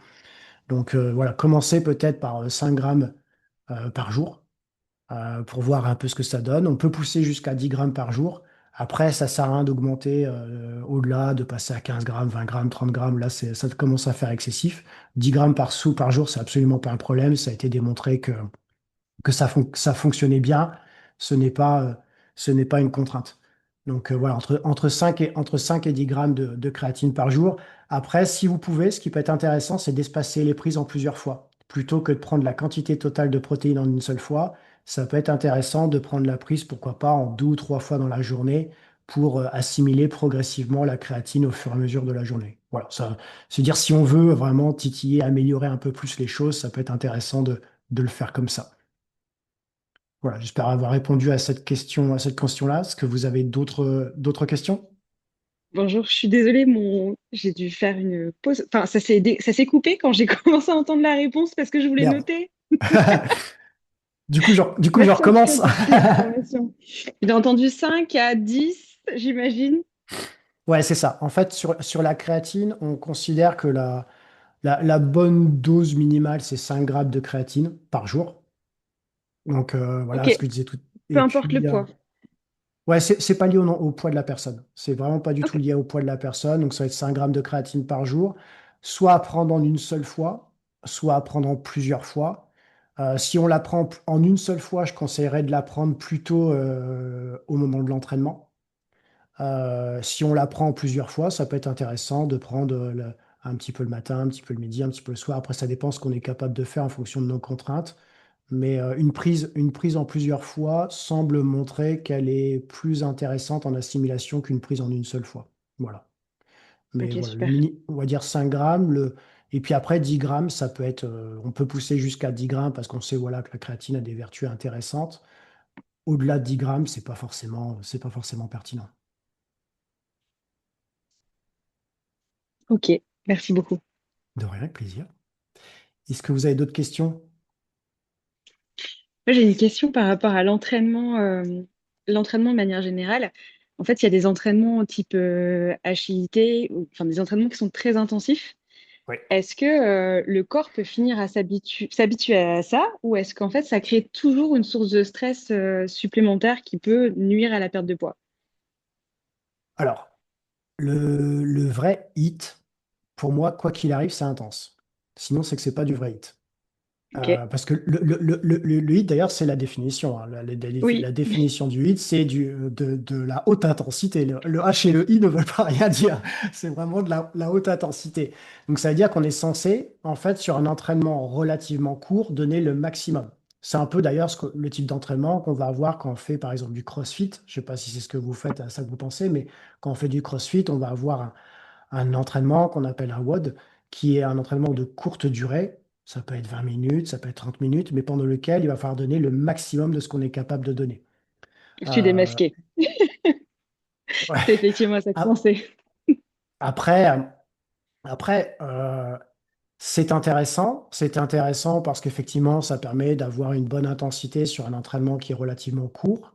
Speaker 1: Donc voilà, commencer peut-être par 5 grammes par jour pour voir un peu ce que ça donne. On peut pousser jusqu'à 10 grammes par jour. Après, ça sert à rien d'augmenter au-delà, de passer à 15 grammes, 20 grammes, 30 grammes. Là, ça commence à faire excessif. 10 grammes par jour, c'est absolument pas un problème. Ça a été démontré que ça fonctionnait bien. Ce n'est pas, euh, ce n'est pas une contrainte. Donc voilà, entre 5 et 10 grammes de créatine par jour. Après, si vous pouvez, ce qui peut être intéressant, c'est d'espacer les prises en plusieurs fois. Plutôt que de prendre la quantité totale de protéines en une seule fois, ça peut être intéressant de prendre la prise, pourquoi pas, en 2 ou 3 fois dans la journée pour assimiler progressivement la créatine au fur et à mesure de la journée. Voilà, ça, c'est dire si on veut vraiment titiller, améliorer un peu plus les choses, ça peut être intéressant de le faire comme ça. Voilà, j'espère avoir répondu à cette question-là. Est-ce que vous avez d'autres questions?
Speaker 2: Bonjour, je suis désolée, j'ai dû faire une pause. Enfin, ça s'est coupé quand j'ai commencé à entendre la réponse parce que je voulais
Speaker 1: Merde.
Speaker 2: noter.
Speaker 1: Du coup, je
Speaker 2: Merci en tout cas
Speaker 1: recommence.
Speaker 2: pour ces informations. J'ai entendu 5 à 10, j'imagine.
Speaker 1: Ouais, c'est ça. En fait, sur la créatine, on considère que la bonne dose minimale, c'est 5 grammes de créatine par jour. Donc,
Speaker 2: Ok,
Speaker 1: voilà ce que je disais tout.
Speaker 2: peu
Speaker 1: Et
Speaker 2: importe le
Speaker 1: puis,
Speaker 2: poids.
Speaker 1: ouais, c'est pas lié au poids de la personne. C'est vraiment pas du tout
Speaker 2: Ok,
Speaker 1: lié au poids de la personne. Donc, ça va être 5 grammes de créatine par jour, soit à prendre en une seule fois, soit à prendre en plusieurs fois. Si on la prend en une seule fois, je conseillerais de la prendre plutôt au moment de l'entraînement. Si on la prend plusieurs fois, ça peut être intéressant de prendre un petit peu le matin, un petit peu le midi, un petit peu le soir. Après, ça dépend ce qu'on est capable de faire en fonction de nos contraintes. Mais une prise en plusieurs fois semble montrer qu'elle est plus intéressante en assimilation qu'une prise en une seule fois. Voilà. Mais
Speaker 2: Ok,
Speaker 1: voilà,
Speaker 2: super.
Speaker 1: on va dire 5 grammes. Et puis après, 10 grammes, ça peut être, on peut pousser jusqu'à 10 grammes parce qu'on sait voilà, que la créatine a des vertus intéressantes. Au-delà de 10 grammes, c'est pas forcément pertinent.
Speaker 2: Ok, merci beaucoup.
Speaker 1: De rien, avec plaisir. Est-ce que vous avez d'autres questions?
Speaker 2: Moi, j'ai une question par rapport à l'entraînement de manière générale. En fait, il y a des entraînements type HIIT, enfin des entraînements qui sont très intensifs.
Speaker 1: Oui.
Speaker 2: Est-ce que le corps peut finir à s'habituer à ça, ou est-ce qu'en fait, ça crée toujours une source de stress supplémentaire qui peut nuire à la perte de poids?
Speaker 1: Alors, le vrai hit, pour moi, quoi qu'il arrive, c'est intense. Sinon, c'est que c'est pas du vrai hit.
Speaker 2: Ok.
Speaker 1: Parce que le hit, d'ailleurs, c'est la définition, hein. La
Speaker 2: Oui,
Speaker 1: définition du hit, c'est de la haute intensité. Le H et le I ne veulent pas rien dire. C'est vraiment de la haute intensité. Donc, ça veut dire qu'on est censé, en fait, sur un entraînement relativement court, donner le maximum. C'est un peu d'ailleurs le type d'entraînement qu'on va avoir quand on fait, par exemple, du CrossFit. Je ne sais pas si c'est ce que vous faites, à ça que vous pensez, mais quand on fait du CrossFit, on va avoir un entraînement qu'on appelle un WOD, qui est un entraînement de courte durée. Ça peut être 20 minutes, ça peut être 30 minutes, mais pendant lequel il va falloir donner le maximum de ce qu'on est capable de donner.
Speaker 2: je suis
Speaker 1: Euh,
Speaker 2: démasquée.
Speaker 1: ouais.
Speaker 2: C'est effectivement ça que je
Speaker 1: A-
Speaker 2: pensais.
Speaker 1: Après, après c'est intéressant parce qu'effectivement, ça permet d'avoir une bonne intensité sur un entraînement qui est relativement court.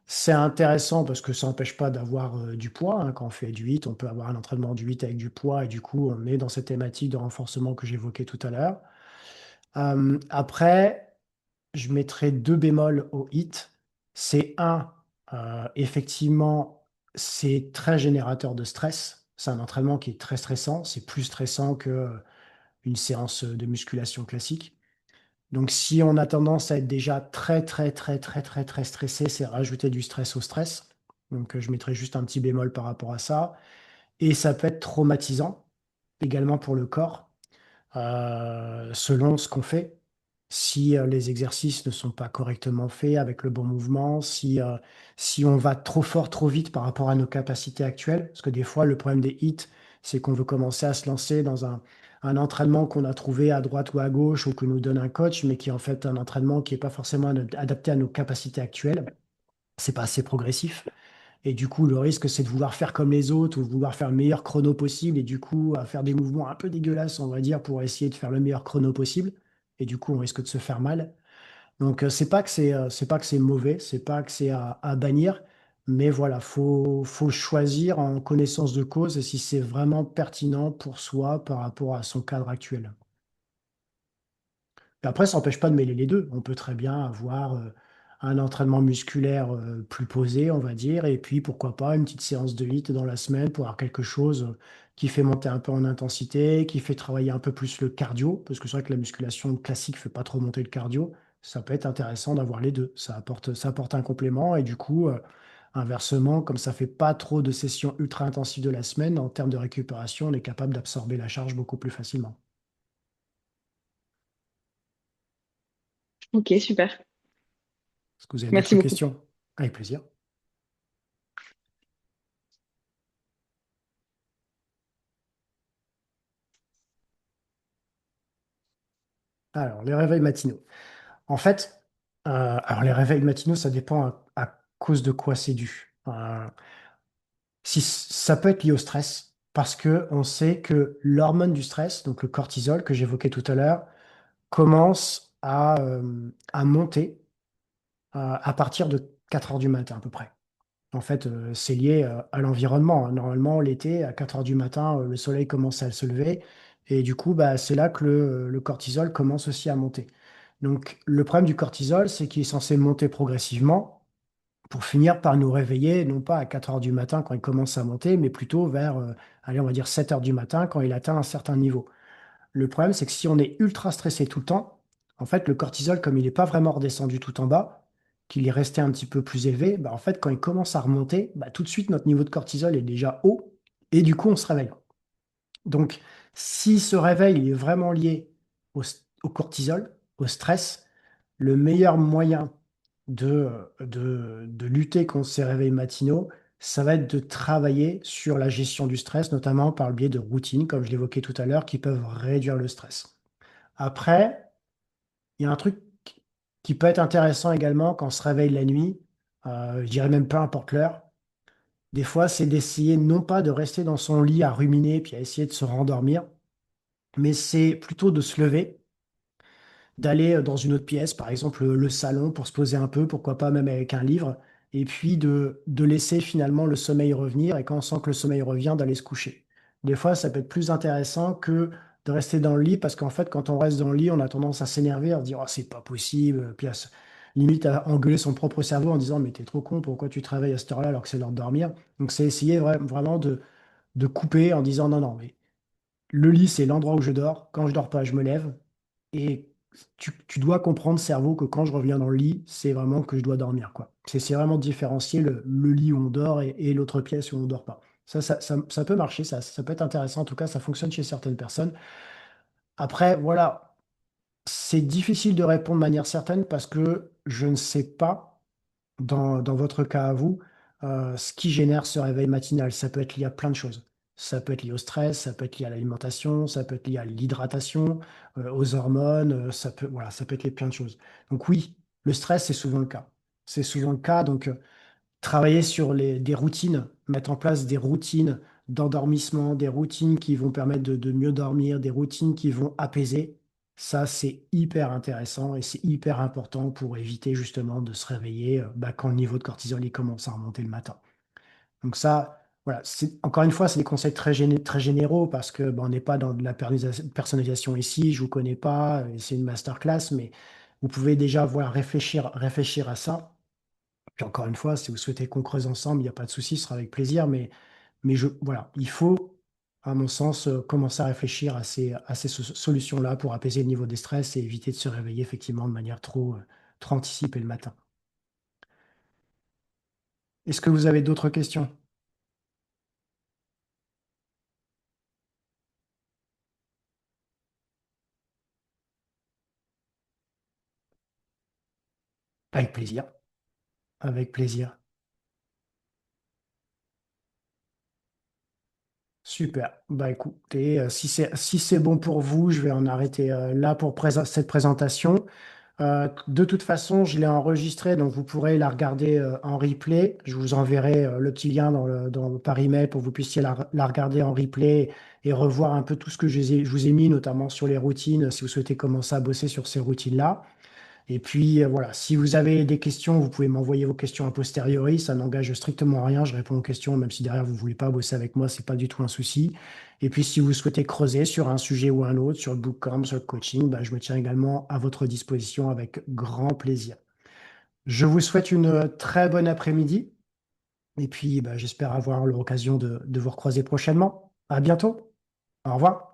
Speaker 1: C'est intéressant parce que ça n'empêche pas d'avoir du poids, hein. Quand on fait du 8, on peut avoir un entraînement du 8 avec du poids et du coup, on est dans cette thématique de renforcement que j'évoquais tout à l'heure. Après, je mettrais deux bémols au hit. C'est un, effectivement, c'est très générateur de stress. C'est un entraînement qui est très stressant. C'est plus stressant que une séance de musculation classique. Donc, si on a tendance à être déjà très, très, très, très, très, très stressé, c'est rajouter du stress au stress. Donc, je mettrais juste un petit bémol par rapport à ça. Et ça peut être traumatisant également pour le corps selon ce qu'on fait. Si les exercices ne sont pas correctement faits avec le bon mouvement, si on va trop fort, trop vite par rapport à nos capacités actuelles, parce que des fois, le problème des hits, c'est qu'on veut commencer à se lancer dans un entraînement qu'on a trouvé à droite ou à gauche ou que nous donne un coach, mais qui est en fait un entraînement qui n'est pas forcément adapté à nos capacités actuelles. C'est pas assez progressif. Et du coup, le risque, c'est de vouloir faire comme les autres ou de vouloir faire le meilleur chrono possible et du coup, à faire des mouvements un peu dégueulasses, on va dire, pour essayer de faire le meilleur chrono possible. Et du coup, on risque de se faire mal. Donc, c'est pas que c'est mauvais, c'est pas que c'est à bannir, mais voilà, faut choisir en connaissance de cause et si c'est vraiment pertinent pour soi par rapport à son cadre actuel. Et après, ça n'empêche pas de mêler les deux. On peut très bien avoir un entraînement musculaire plus posé, on va dire, et puis pourquoi pas une petite séance de HIIT dans la semaine pour avoir quelque chose qui fait monter un peu en intensité, qui fait travailler un peu plus le cardio, parce que c'est vrai que la musculation classique ne fait pas trop monter le cardio. Ça peut être intéressant d'avoir les deux. Ça apporte un complément, et du coup, inversement, comme ça fait pas trop de sessions ultra intensives de la semaine, en termes de récupération, on est capable d'absorber la charge beaucoup plus facilement.
Speaker 2: Ok, super.
Speaker 1: Est-ce que vous avez
Speaker 2: Merci
Speaker 1: d'autres
Speaker 2: beaucoup.
Speaker 1: questions? Avec plaisir. Alors, les réveils matinaux. En fait, alors les réveils matinaux, ça dépend à cause de quoi c'est dû. Si ça peut être lié au stress, parce que on sait que l'hormone du stress, donc le cortisol que j'évoquais tout à l'heure, commence à monter à partir de 4 heures du matin à peu près. En fait, c'est lié à l'environnement, hein. Normalement, l'été, à 4 heures du matin, le soleil commence à se lever. Et du coup, bah, c'est là que le cortisol commence aussi à monter. Donc, le problème du cortisol, c'est qu'il est censé monter progressivement pour finir par nous réveiller, non pas à 4 heures du matin quand il commence à monter, mais plutôt vers, allez, on va dire 7 heures du matin quand il atteint un certain niveau. Le problème, c'est que si on est ultra stressé tout le temps, En fait, le cortisol, comme il n'est pas vraiment redescendu tout en bas, qu'il est resté un petit peu plus élevé, bah, en fait, quand il commence à remonter, bah, tout de suite, notre niveau de cortisol est déjà haut et du coup, on se réveille. Donc, si ce réveil il est vraiment lié au cortisol, au stress, le meilleur moyen de lutter contre ces réveils matinaux, ça va être de travailler sur la gestion du stress, notamment par le biais de routines, comme je l'évoquais tout à l'heure, qui peuvent réduire le stress. Après, il y a un truc qui peut être intéressant également quand on se réveille la nuit, je dirais même peu importe l'heure. Des fois, c'est d'essayer non pas de rester dans son lit à ruminer puis à essayer de se rendormir, mais c'est plutôt de se lever, d'aller, dans une autre pièce, par exemple, le salon pour se poser un peu, pourquoi pas même avec un livre et puis de laisser finalement le sommeil revenir et quand on sent que le sommeil revient, d'aller se coucher. Des fois, ça peut être plus intéressant que de rester dans le lit parce qu'en fait, quand on reste dans le lit, on a tendance à s'énerver, à se dire: «Oh, c'est pas possible», puis à se limite à engueuler son propre cerveau en disant: «Mais tu es trop con, pourquoi tu te réveilles à cette heure-là alors que c'est l'heure de dormir?» Donc c'est essayer vraiment de couper en disant: «Non, non, mais le lit, c'est l'endroit où je dors. Quand je dors pas, je me lève et tu dois comprendre, cerveau, que quand je reviens dans le lit, c'est vraiment que je dois dormir, quoi. C'est vraiment différencier le lit où on dort et l'autre pièce où on dort pas. Ça peut marcher, ça peut être intéressant. En tout cas, ça fonctionne chez certaines personnes. Après, voilà, c'est difficile de répondre de manière certaine parce que je ne sais pas dans votre cas à vous, ce qui génère ce réveil matinal, ça peut être lié à plein de choses. Ça peut être lié au stress, ça peut être lié à l'alimentation, ça peut être lié à l'hydratation, aux hormones, ça peut être lié à plein de choses. Donc oui, le stress, c'est souvent le cas. C'est souvent le cas, donc travailler sur des routines, mettre en place des routines d'endormissement, des routines qui vont permettre de mieux dormir, des routines qui vont apaiser. Ça, c'est hyper intéressant et c'est hyper important pour éviter justement de se réveiller, quand le niveau de cortisol, il commence à remonter le matin. Donc ça, voilà, c'est encore une fois, c'est des conseils très généraux parce que, on n'est pas dans de la personnalisation ici, je vous connais pas, et c'est une masterclass, mais vous pouvez déjà, voilà, réfléchir à ça. Puis encore une fois, si vous souhaitez qu'on creuse ensemble, il y a pas de souci, ce sera avec plaisir, mais voilà, il faut, à mon sens, commencer à réfléchir à ces solutions-là pour apaiser le niveau des stress et éviter de se réveiller effectivement de manière trop anticipée le matin. Est-ce que vous avez d'autres questions? Avec plaisir, avec plaisir. Super. Bah, écoutez, si c'est bon pour vous, je vais en arrêter, là pour cette présentation. De toute façon, je l'ai enregistrée, donc vous pourrez la regarder, en replay. Je vous enverrai, le petit lien par email pour que vous puissiez la regarder en replay et revoir un peu tout ce que je vous ai mis, notamment sur les routines, si vous souhaitez commencer à bosser sur ces routines-là. Et puis, voilà, si vous avez des questions, vous pouvez m'envoyer vos questions a posteriori, ça n'engage strictement à rien. Je réponds aux questions, même si derrière vous ne voulez pas bosser avec moi, c'est pas du tout un souci. Et puis, si vous souhaitez creuser sur un sujet ou un autre, sur le bootcamp, sur le coaching, je me tiens également à votre disposition avec grand plaisir. Je vous souhaite une, très bonne après-midi et puis, j'espère avoir l'occasion de vous recroiser prochainement. À bientôt. Au revoir.